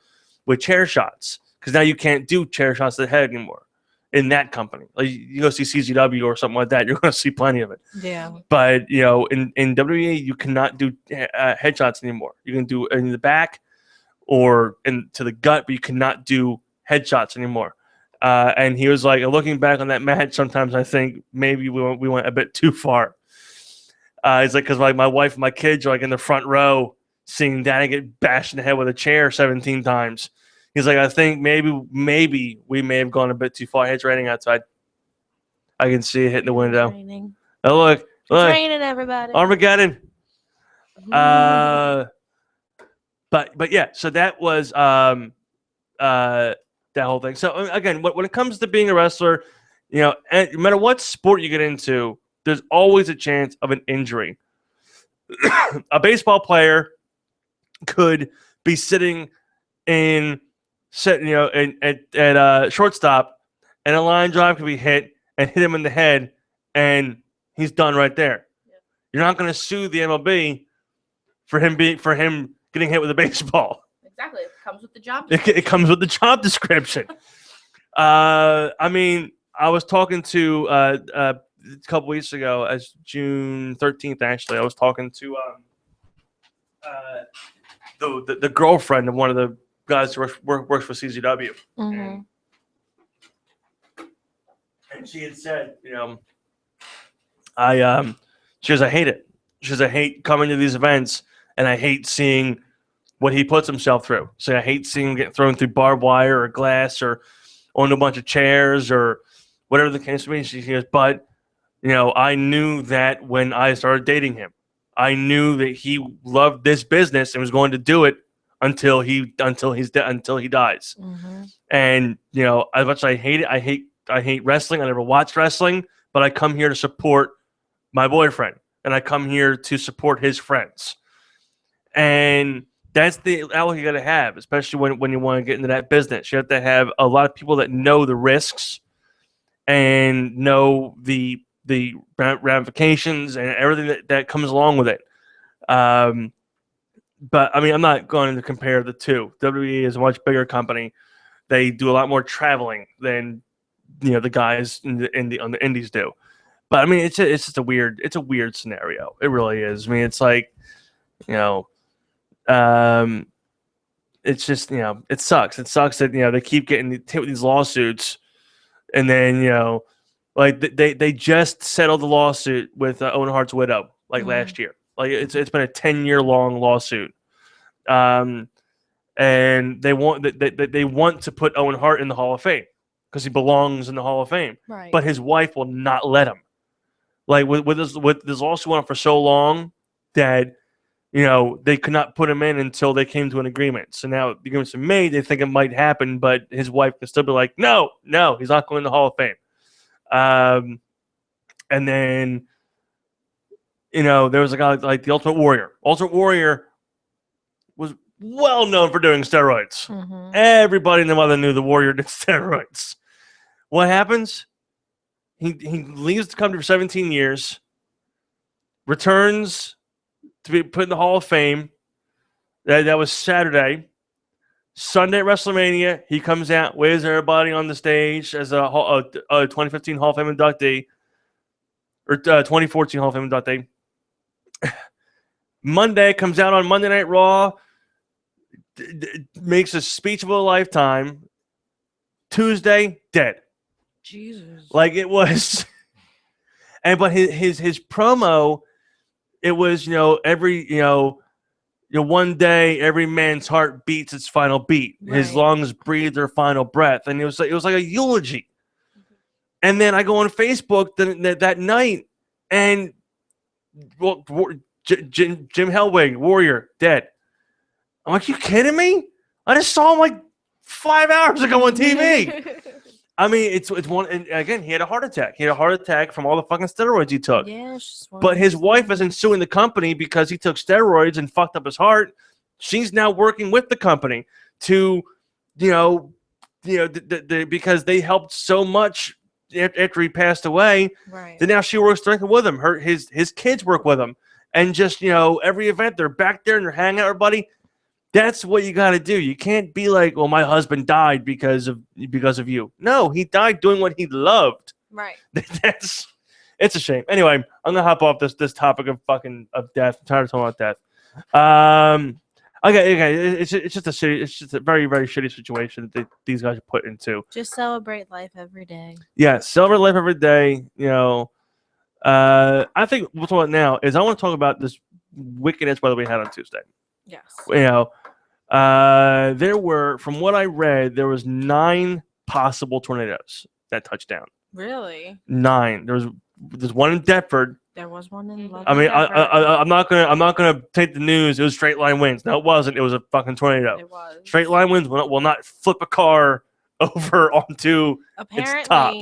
with chair shots, because now you can't do chair shots to the head anymore in that company. Like, you go see CZW or something like that, you're going to see plenty of it. Yeah. But in WWE, you cannot do headshots anymore. You can do in the back or into the gut, but you cannot do headshots anymore. And he was like, looking back on that match, sometimes I think maybe we went a bit too far. He's like, because like my wife and my kids are like in the front row seeing Danny get bashed in the head with a chair 17 times. He's like, I think maybe we may have gone a bit too far. Hey, it's raining outside. I can see it hitting the window. It's raining. Oh, look. It's raining, everybody. Armageddon. But yeah, so that was that whole thing. So again, when it comes to being a wrestler, no matter what sport you get into, there's always a chance of an injury. A baseball player could be sitting at shortstop, and a line drive could be hit and hit him in the head, and he's done right there. Yeah. You're not going to sue the MLB for him getting hit with a baseball. Exactly. It comes with the job It description. comes with the job description. I mean, I was talking to a couple weeks ago, as June 13th, actually, I was talking to the girlfriend of one of the guys who works for CZW. Mm-hmm. And she had said, she goes, I hate it. She goes, I hate coming to these events, and I hate seeing what he puts himself through. So I hate seeing him get thrown through barbed wire or glass or on a bunch of chairs or whatever the case may be. She goes, but I knew that when I started dating him. I knew that he loved this business and was going to do it until he dies. Mm-hmm. And as much as I hate it, I hate wrestling. I never watched wrestling, but I come here to support my boyfriend, and I come here to support his friends. And that's the outlook you got to have, especially when you want to get into that business. You have to have a lot of people that know the risks and know the ramifications and everything that comes along with it. But I mean, I'm not going to compare the two. WWE is a much bigger company. They do a lot more traveling than the guys on the indies do. But I mean, it's just a weird scenario. It really is. I mean, it's like it's just it sucks. It sucks that they keep getting hit with these lawsuits, and then like they just settled the lawsuit with Owen Hart's widow last year. Like it's been a 10-year-long lawsuit, and they want they want to put Owen Hart in the Hall of Fame because he belongs in the Hall of Fame. Right. But his wife will not let him. Like with this lawsuit went on for so long that they could not put him in until they came to an agreement. So now the agreement's been made. They think it might happen, but his wife can still be like, no, he's not going to the Hall of Fame. And then, there was a guy like the Ultimate Warrior. Ultimate Warrior was well known for doing steroids. Mm-hmm. Everybody in the mother knew the Warrior did steroids. What happens? He leaves the company for 17 years, returns to be put in the Hall of Fame. That was Saturday. Sunday at WrestleMania, he comes out, waves everybody on the stage as a 2015 Hall of Fame inductee, or 2014 Hall of Fame inductee. Monday, comes out on Monday Night Raw, makes a speech of a lifetime. Tuesday, dead. Jesus. Like it was. But his promo, it was, every, one day every man's heart beats its final beat. Right. His lungs breathe their final breath. And it was like a eulogy. And then I go on Facebook that night, and Jim Hellwig, Warrior, dead. I'm like, you kidding me? I just saw him like 5 hours ago on TV. I mean, it's one. And again, he had a heart attack. He had a heart attack from all the fucking steroids he took. Yeah, but his wife isn't suing the company because he took steroids and fucked up his heart. She's now working with the company to, because they helped so much after he passed away. Right. Then now she works directly with him. His kids work with him, and just every event they're back there and they're hanging out with everybody. That's what you got to do. You can't be like, well, my husband died because of you. No, he died doing what he loved. Right. It's a shame. Anyway, I'm gonna hop off this topic of death. I'm tired of talking about death. Okay. It's just a very, very shitty situation that these guys are put into. Just celebrate life every day. Yeah, celebrate life every day. I think what's on now is I want to talk about this wickedness weather we had on Tuesday. Yes. There were, from what I read, there was 9 possible tornadoes that touched down. Really? 9. There's one in Deptford. There was one in Deptford. I mean, I'm not gonna take the news. It was straight line winds. No, it wasn't. It was a fucking tornado. It was. Straight line winds will not flip a car over onto its top.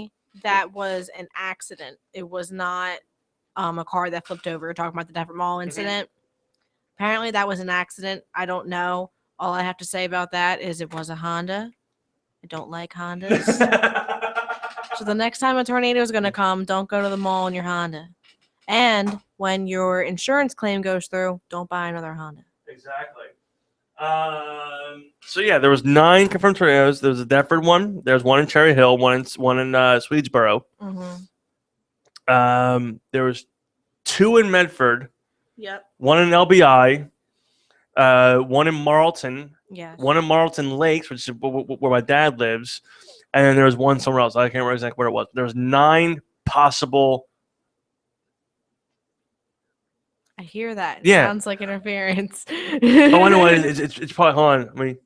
That was an accident. It was not a car that flipped over. We're talking about the Deptford Mall incident. Mm-hmm. Apparently, that was an accident. I don't know. All I have to say about that is it was a Honda. I don't like Hondas. So the next time a tornado is going to come, don't go to the mall in your Honda. And when your insurance claim goes through, don't buy another Honda. Exactly. So yeah, there was 9 confirmed tornadoes. There was a Deptford one. There's one in Cherry Hill. One in Swedesboro. Mm-hmm. There was 2 in Medford. Yep. One in LBI. One in Marlton. Yes. One in Marlton Lakes, which is where my dad lives, and then there was one somewhere else. I can't remember exactly where it was. There was 9 possible. I hear that. It Yeah. sounds like interference. Oh, I know what it is. It's probably. Hold on. Let me.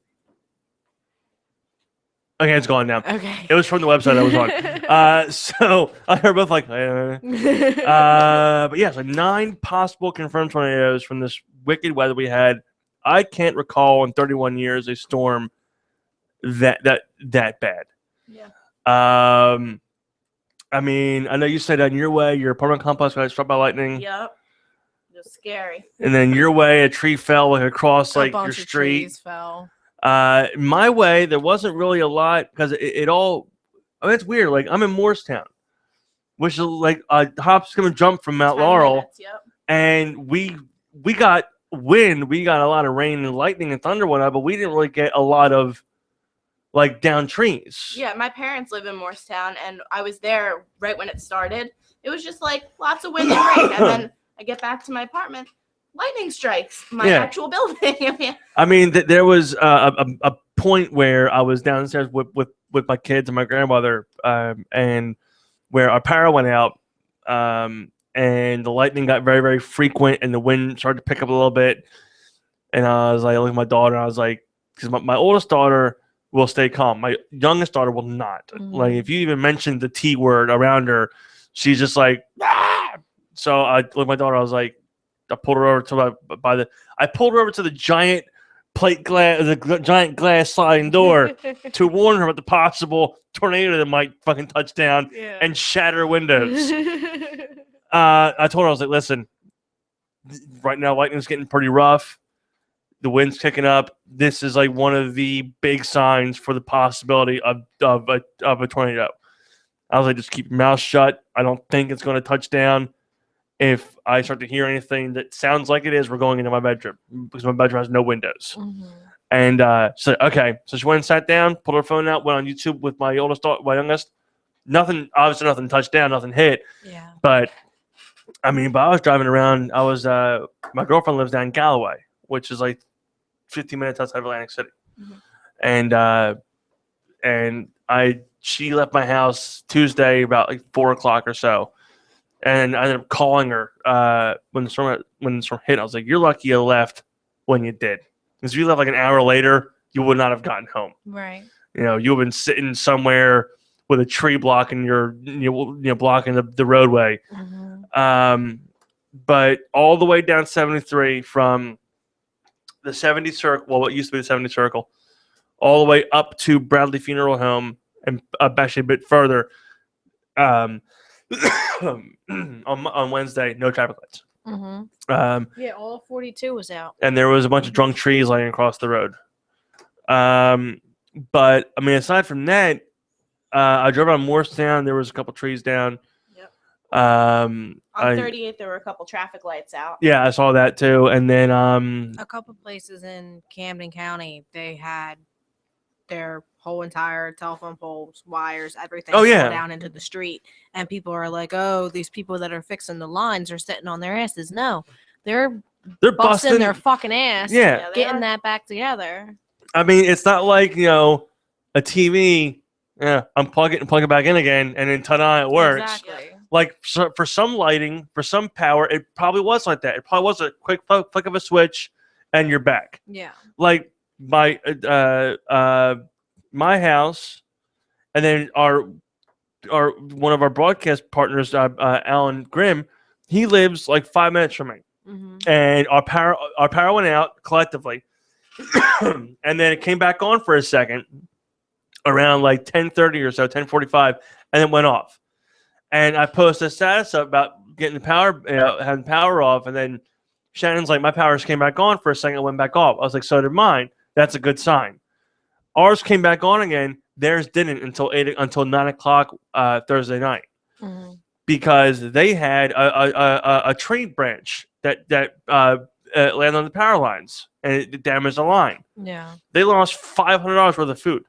Okay, it's gone now. Okay. It was from the website I was on. So I heard both like. But yeah, so 9 possible confirmed tornadoes from this wicked weather we had. I can't recall in 31 years a storm that bad. Yeah. I mean, I know you said on your way your apartment complex got struck by lightning. Yep. Just scary. And then your way, a tree fell like across like a bunch your of street. trees fell. My way, there wasn't really a lot because it all. I mean, it's weird. Like I'm in Morristown, which is like a hop, skip, and jump from Mount 10 Laurel, minutes, yep. and we got wind. We got a lot of rain and lightning and thunder, whatnot, but we didn't really get a lot of like down trees. Yeah, my parents live in Morristown, and I was there right when it started. It was just like lots of wind and rain, and then I get back to my apartment, lightning strikes my actual building. I mean, there was a point where I was downstairs with my kids and my grandmother, and where our power went out, and the lightning got very, very frequent, and the wind started to pick up a little bit. And I was like, I looked at my daughter, and I was like, because my oldest daughter will stay calm. My youngest daughter will not. Mm-hmm. Like, if you even mention the T word around her, she's just like, ah! So I looked at my daughter, I was like, I pulled her over to I pulled her over to the giant giant glass sliding door to warn her about the possible tornado that might fucking touch down and shatter windows. I told her, I was like, listen, right now lightning's getting pretty rough. The wind's kicking up. This is like one of the big signs for the possibility of a tornado. I was like, just keep your mouth shut. I don't think it's going to touch down. If I start to hear anything that sounds like it is, we're going into my bedroom because my bedroom has no windows. Mm-hmm. And so, okay. So she went and sat down, pulled her phone out, went on YouTube with my youngest. Nothing, obviously nothing touched down, nothing hit. Yeah. But, I was driving around. My girlfriend lives down in Galloway, which is like 15 minutes outside of Atlantic City. Mm-hmm. And she left my house Tuesday about like 4 o'clock or so. And I ended up calling her when the storm hit. I was like, "You're lucky you left when you did, because if you left like an hour later, you would not have gotten home. Right. You know, you would have been sitting somewhere with a tree blocking blocking the roadway." Mm-hmm. But all the way down 73 from the 70 circle, well, what used to be the 70 circle, all the way up to Bradley Funeral Home, and actually a bit further. On Wednesday, no traffic lights. Mm-hmm. All 42 was out. And there was a bunch of drunk trees laying across the road. But I mean, aside from that, I drove around Morristown. There was a couple trees down. Yep. On 38, there were a couple traffic lights out. Yeah, I saw that too. And then a couple places in Camden County, they had their whole entire telephone poles, wires, everything down into the street. And people are like, oh, these people that are fixing the lines are sitting on their asses. No, they're busting their fucking ass getting that back together. I mean, it's not like, a TV, unplug it and plug it back in again, and then ta-da, it works. Exactly. Like, for some lighting, for some power, it probably was like that. It probably was a quick flick of a switch, and you're back. Yeah. Like, my house, and then our one of our broadcast partners, Alan Grimm, he lives like 5 minutes from me. Mm-hmm. And our power went out collectively, and then it came back on for a second around like 10:30 or so, 10:45, and then went off. And I posted a status up about getting the power, having power off, and then Shannon's like, my powers came back on for a second, went back off. I was like, so did mine. That's a good sign. Ours came back on again. Theirs didn't until 9 o'clock Thursday night, because they had a tree branch that landed on the power lines and it damaged the line. Yeah. They lost $500 worth of food.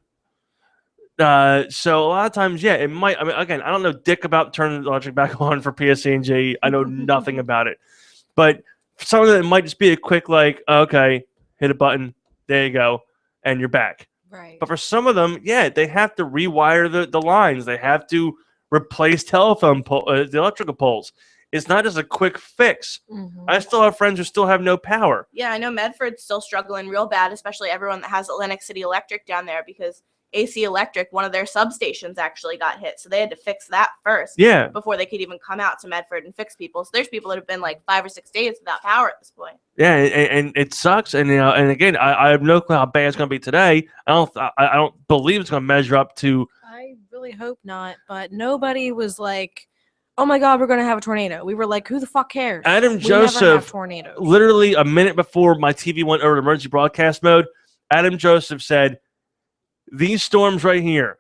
So a lot of times, yeah, it might. I mean, again, I don't know dick about turning the electric back on for PSE&G. I know nothing about it, but for some of them, it might just be a quick like, okay, hit a button, there you go, and you're back. Right. But for some of them, yeah, they have to rewire the lines. They have to replace the electrical poles. It's not just a quick fix. I still have friends who still have no power. Yeah, I know Medford's still struggling real bad, especially everyone that has Atlantic City Electric down there, because AC Electric, one of their substations actually got hit. So they had to fix that first before they could even come out to Medford and fix people. So there's people that have been like 5 or 6 days without power at this point. Yeah, and it sucks. And and again, I have no clue how bad it's going to be today. I don't believe it's going to measure up to. I really hope not. But nobody was like, "Oh my God, we're going to have a tornado." We were like, "Who the fuck cares?" Adam we never Joseph, have tornadoes. Literally a minute before my TV went over to emergency broadcast mode, Adam Joseph said, "These storms right here,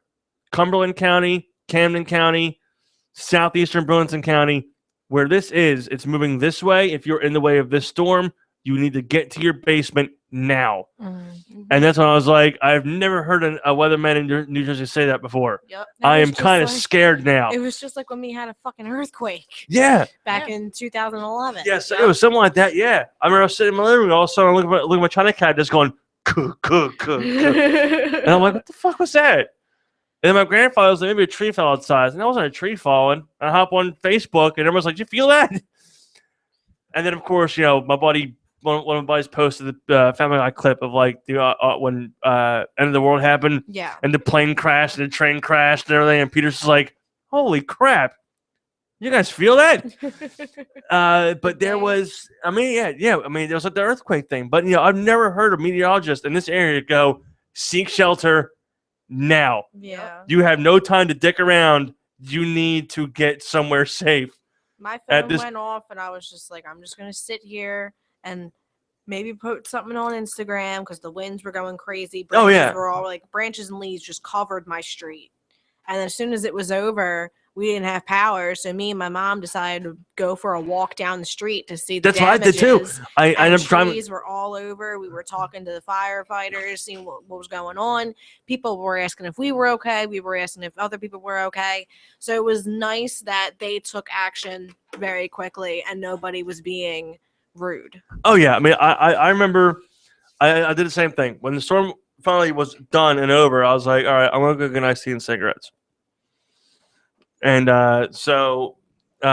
Cumberland County, Camden County, southeastern Burlington County, where this is, it's moving this way. If you're in the way of this storm, you need to get to your basement now." And that's when I was like, I've never heard a weatherman in New Jersey say that before. Yep. I am kind of scared now. It was just like when we had a fucking earthquake. Yeah. Back in 2011. Yes, it was something like that. Yeah. I remember I was sitting in my living room, all of a sudden I look at my China cat just going, cook. And I'm like, what the fuck was that? And then my grandfather was like, maybe a tree fell outside. And that wasn't a tree falling. I hop on Facebook and everyone's like, did you feel that? And then, of course, my buddy, one of my buddies posted the Family Guy clip of like when end of the world happened. Yeah. And the plane crashed and the train crashed and everything. And Peter's just like, holy crap. You guys feel that? But there was, I mean, there was like the earthquake thing. But, I've never heard a meteorologist in this area go, seek shelter now. Yeah. You have no time to dick around. You need to get somewhere safe. My phone went off and I was just like, I'm just going to sit here and maybe put something on Instagram because the winds were going crazy. Branches were all like branches and leaves just covered my street. And as soon as it was over, we didn't have power, so me and my mom decided to go for a walk down the street to see the damages. That's what I did too. I ended up driving. Trees were all over. We were talking to the firefighters, seeing what was going on. People were asking if we were okay. We were asking if other people were okay. So it was nice that they took action very quickly and nobody was being rude. Oh yeah, I mean, I remember I did the same thing when the storm finally was done and over. I was like, all right, I'm gonna go get nice tea and cigarettes. And so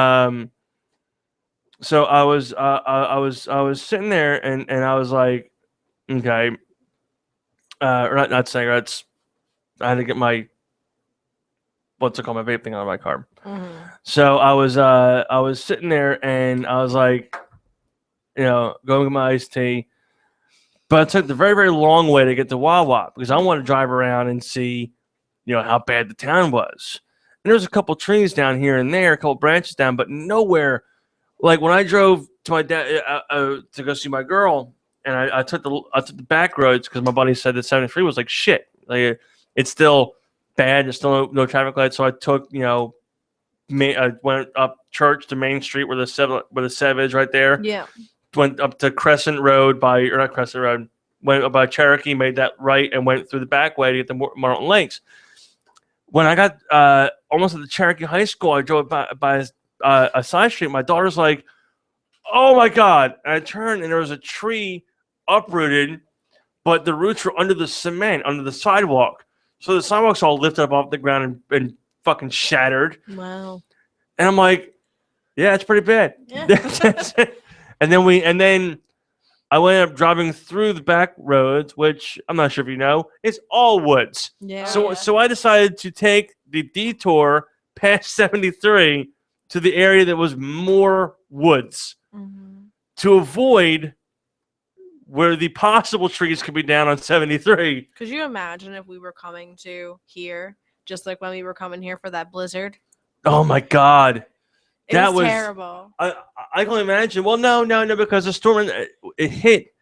I was sitting there and I was like, okay, not cigarettes. I had to get my my vape thing out of my car. So I was sitting there and I was like, going to get my iced tea. But I took the very, very long way to get to Wawa because I want to drive around and see, how bad the town was. And there's a couple trees down here and there, a couple branches down, but nowhere. Like when I drove to my dad to go see my girl, and I took the back roads because my buddy said that 73 was like shit. Like it's still bad. There's still no traffic lights. So I took I went up Church to Main Street where the Sev is right there. Yeah. Went up to Crescent Road not Crescent Road. Went up by Cherokee, made that right, and went through the back way to get to Martin Lakes. When I got almost at the Cherokee High School, I drove by a side street. My daughter's like, oh, my God. And I turned, and there was a tree uprooted, but the roots were under the cement, under the sidewalk. So the sidewalk's all lifted up off the ground and fucking shattered. Wow. And I'm like, yeah, it's pretty bad. Yeah. And then I went up driving through the back roads, which I'm not sure if you know, it's all woods. Yeah. So I decided to take the detour past 73 to the area that was more woods to avoid where the possible trees could be down on 73. Could you imagine if we were coming to here, just like when we were coming here for that blizzard? Oh my God. That was terrible. I can imagine. Well, no, because the storm it hit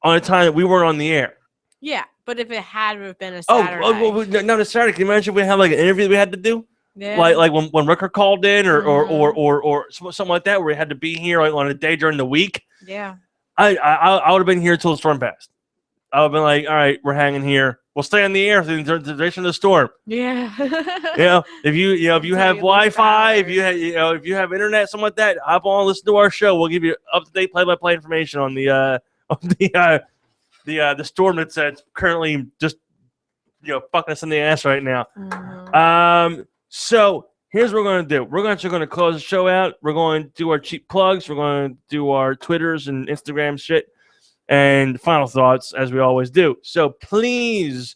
on a time that we weren't on the air. Yeah, but if it had been a Saturday. No, Saturday. Can you imagine we had like an interview that we had to do? Yeah. Like when Ricker called in Mhm. or something like that, where he had to be here like on a day during the week. Yeah. I would have been here till the storm passed. I would have been like, all right, we're hanging here. We'll stay on the air through the duration of the storm. Yeah. If you have Until we lose Wi-Fi, if power. if you have internet, something like that, hop on, listen to our show. We'll give you up to date play-by-play information on the on the storm that's currently just fucking us in the ass right now. Mhm. So here's what we're going to do. We're actually going to close the show out. We're going to do our cheap plugs. We're going to do our Twitters and Instagram shit and final thoughts as we always do. So please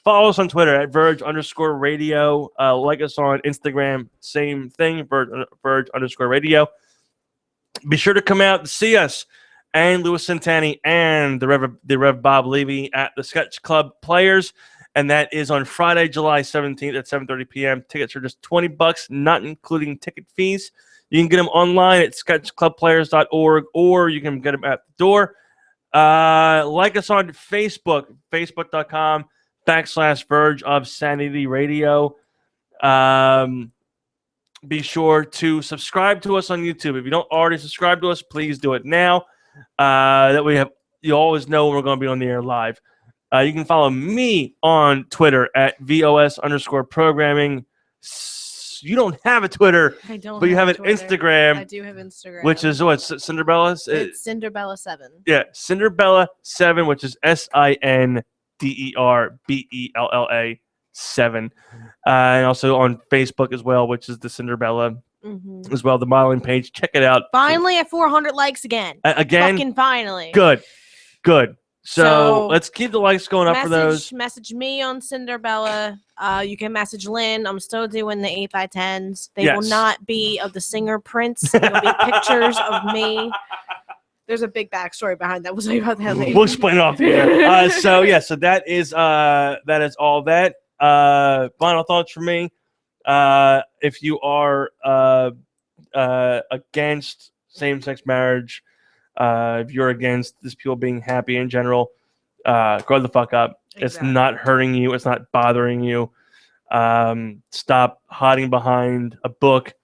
follow us on Twitter at Verge_radio. Like us on Instagram, same thing, Verge_radio. Be sure to come out and see us and Louis Santani and the Rev Bob Levy at the Sketch Club Players. And that is on Friday, July 17th at 7:30 p.m. Tickets are just $20, not including ticket fees. You can get them online at sketchclubplayers.org, or you can get them at the door. Like us on Facebook, facebook.com/Verge of Sanity Radio. Be sure to subscribe to us on YouTube. If you don't already subscribe to us, please do it now. That way you always know when we're going to be on the air live. You can follow me on Twitter at VOS_programming. You don't have a Twitter, I don't. but you have an Twitter. Instagram. I do have Instagram, Which is what? Cinderella's? It's Cinderella7. Yeah, Cinderella7, which is SINDERBELLA 7. And also on Facebook as well, which is the Cinderella as well, the modeling page. Check it out. Finally at 400 likes again. Again? Fucking finally. Good. So let's keep the likes going up for those. Message me on Cinderella. You can message Lynn. I'm still doing the 8x10s. They will not be of the singer Prince. It'll be pictures of me. There's a big backstory behind that. We'll tell you about that later. We'll explain it off the air. So that is all that. Final thoughts from me. If you are against same-sex marriage, if you're against this people being happy in general, grow the fuck up. Exactly. It's not hurting you. It's not bothering you. Stop hiding behind a book.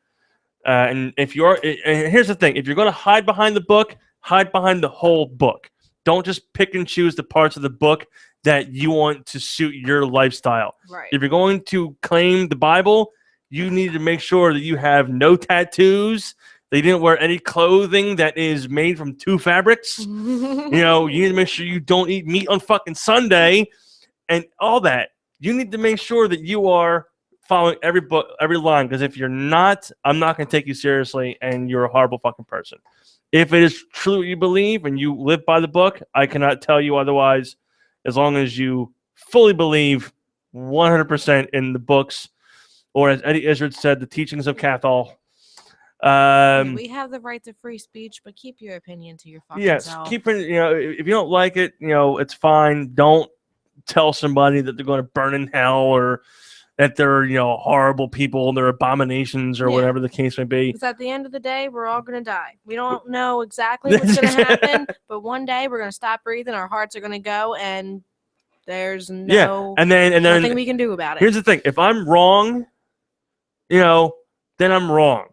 And here's the thing: if you're going to hide behind the book, hide behind the whole book. Don't just pick and choose the parts of the book that you want to suit your lifestyle. Right. If you're going to claim the Bible, you need to make sure that you have no tattoos. They didn't wear any clothing that is made from two fabrics. You need to make sure you don't eat meat on fucking Sunday and all that. You need to make sure that you are following every book, every line, because if you're not, I'm not going to take you seriously and you're a horrible fucking person. If it is true what you believe and you live by the book, I cannot tell you otherwise, as long as you fully believe 100% in the books, or as Eddie Izzard said, the teachings of Cathol. We have the right to free speech, but keep your opinion to your fucking self. Keep it. If you don't like it, it's fine. Don't tell somebody that they're going to burn in hell or that they're horrible people and they're abominations or whatever the case may be. Because at the end of the day, we're all going to die. We don't know exactly what's going to happen, but one day we're going to stop breathing. Our hearts are going to go, and there's and then nothing we can do about it. Here's the thing: if I'm wrong, then I'm wrong.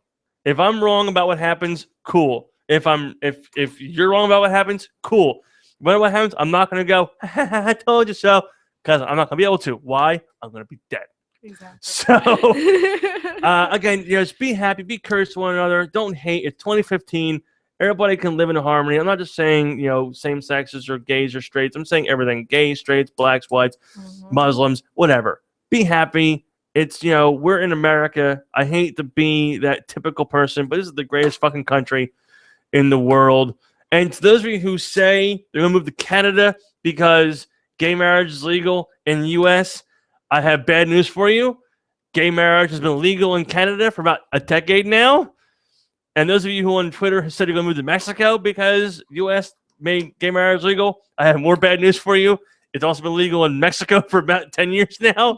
If I'm wrong about what happens, cool. If you're wrong about what happens, cool. When what happens, I'm not going to go, I told you so, because I'm not going to be able to. Why? I'm going to be dead. Exactly. So, again, just be happy, be courteous to one another. Don't hate. It's 2015. Everybody can live in harmony. I'm not just saying, same sexes or gays or straights. I'm saying everything: gays, straights, blacks, whites, Muslims, whatever. Be happy. It's, we're in America. I hate to be that typical person, but this is the greatest fucking country in the world. And to those of you who say they're going to move to Canada because gay marriage is legal in the U.S., I have bad news for you. Gay marriage has been legal in Canada for about a decade now. And those of you who on Twitter have said you're going to move to Mexico because U.S. made gay marriage legal, I have more bad news for you. It's also been legal in Mexico for about 10 years now.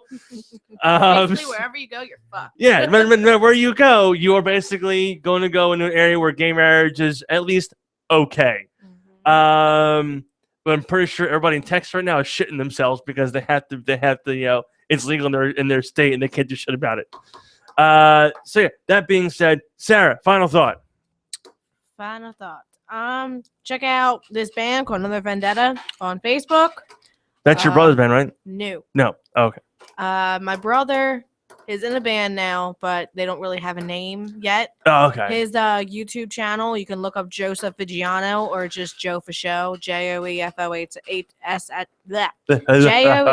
Basically, wherever you go, you're fucked. Yeah, no matter where you go, you are basically going to go into an area where gay marriage is at least okay. But I'm pretty sure everybody in Texas right now is shitting themselves because they have to. It's legal in their state and they can't do shit about it. So yeah, that being said, Sarah, final thought. Final thought. Check out this band called Another Vendetta on Facebook. That's your brother's band, right? No. No. Okay. My brother is in a band now, but they don't really have a name yet. Oh, okay. His YouTube channel, you can look up Joseph Vigiano or just Joe for Show, JoeFoHS at that. JoeFosho.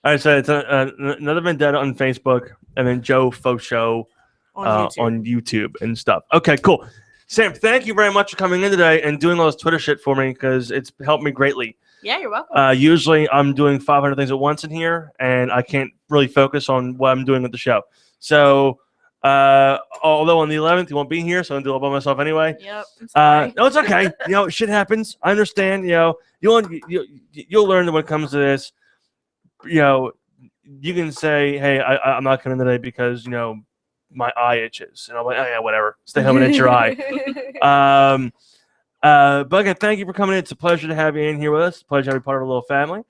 All right, so it's Another Vendetta on Facebook, and then Joe Faux Show on YouTube and stuff. Okay, cool. Sam, thank you very much for coming in today and doing all this Twitter shit for me because it's helped me greatly. Yeah, you're welcome. Usually I'm doing 500 things at once in here, and I can't really focus on what I'm doing with the show. So, although on the 11th you won't be here, so I'm doing it all by myself anyway. Yep. Sorry. No, it's okay. Shit happens. I understand. You'll learn that when it comes to this. You can say, hey, I'm not coming today because, my eye itches. And I'm like, oh, yeah, whatever. Stay home and itch your eye. But again, thank you for coming in. It's a pleasure to have you in here with us. It's a pleasure to have you part of a little family.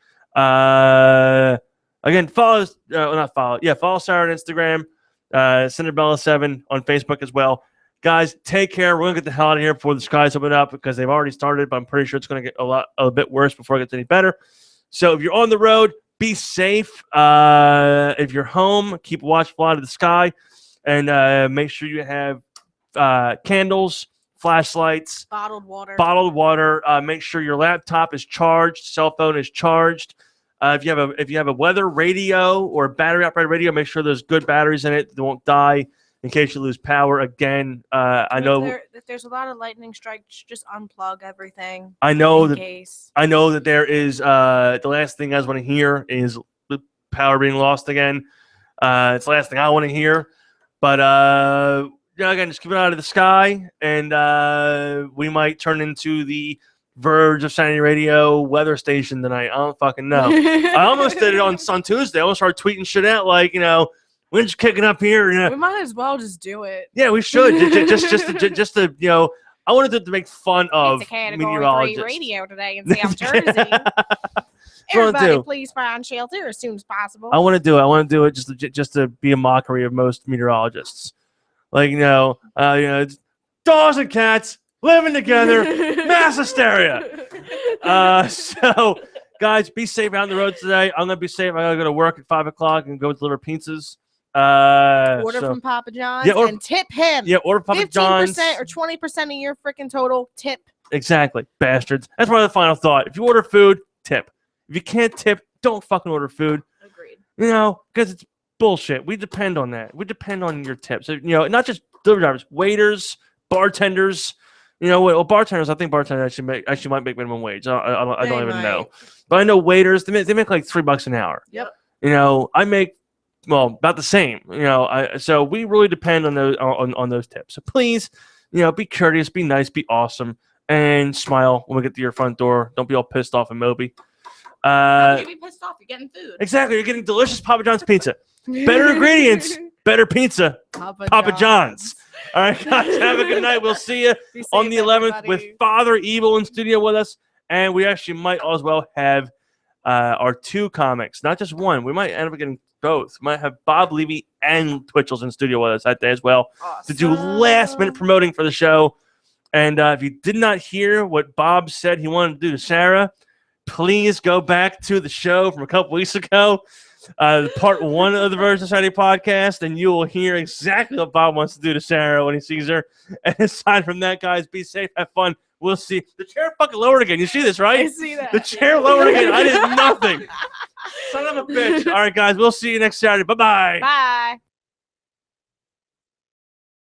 Again, follow us. Follow Sarah on Instagram. Cinderbella7 on Facebook as well. Guys, take care. We're going to get the hell out of here before the skies open up because they've already started, but I'm pretty sure it's going to get a bit worse before it gets any better. So if you're on the road, be safe. If you're home, keep a watchful eye to the sky, and make sure you have candles, flashlights, bottled water. Make sure your laptop is charged, cell phone is charged. If you have a weather radio or a battery operated radio, make sure there's good batteries in it. They won't die in case you lose power again. I know if there's a lot of lightning strikes, just unplug everything. I know that there is the last thing you guys want to hear is the power being lost again. It's the last thing I want to hear. But again, just keep an eye to the sky, and we might turn into the Verge of Sanity Radio weather station tonight. I don't fucking know. I almost did it on Tuesday. I almost started tweeting shit out like, wind's kicking up here. We might as well just do it. Yeah, we should. just to I wanted to make fun of it's a Category meteorologists. 3 radio today in South Jersey. Everybody, please find shelter as soon as possible. I want to do it. I want to do it just to be a mockery of most meteorologists. Like, dogs and cats living together, mass hysteria. So, guys, be safe out on the road today. I'm gonna be safe. I gotta go to work at 5 o'clock and go deliver pizzas. Order from Papa John's and tip him. Yeah, order Papa John's. 15% or 20% of your freaking total tip. Exactly, bastards. That's my final thought. If you order food, tip. If you can't tip, don't fucking order food. Agreed. Because it's bullshit. We depend on that. We depend on your tips. Not just delivery drivers, waiters, bartenders. Bartenders. I think bartenders actually might make minimum wage. I don't even know. But I know waiters. They make like $3 an hour. Yep. I make about the same. So we really depend on those on those tips. So please, be courteous, be nice, be awesome, and smile when we get to your front door. Don't be all pissed off and mopey. You'll be pissed off. You're getting food. Exactly. You're getting delicious Papa John's pizza. Better ingredients, better pizza. Papa John's. All right, guys. Have a good night. We'll see you on the 11th with Father Evil in studio with us, and we actually might as well have our 2 comics, not just one. We might end up getting both. We might have Bob Levy and Twitchell's in studio with us that day as well to do last-minute promoting for the show. And if you did not hear what Bob said he wanted to do to Sarah, please go back to the show from a couple weeks ago, part 1 of the Verge of Sanity podcast, and you will hear exactly what Bob wants to do to Sarah when he sees her. And aside from that, guys, be safe, have fun. We'll see. The chair fucking lowered again. You see this, right? I see that. The chair lowered again. I did nothing. Son of a bitch. All right, guys, we'll see you next Saturday. Bye-bye. Bye.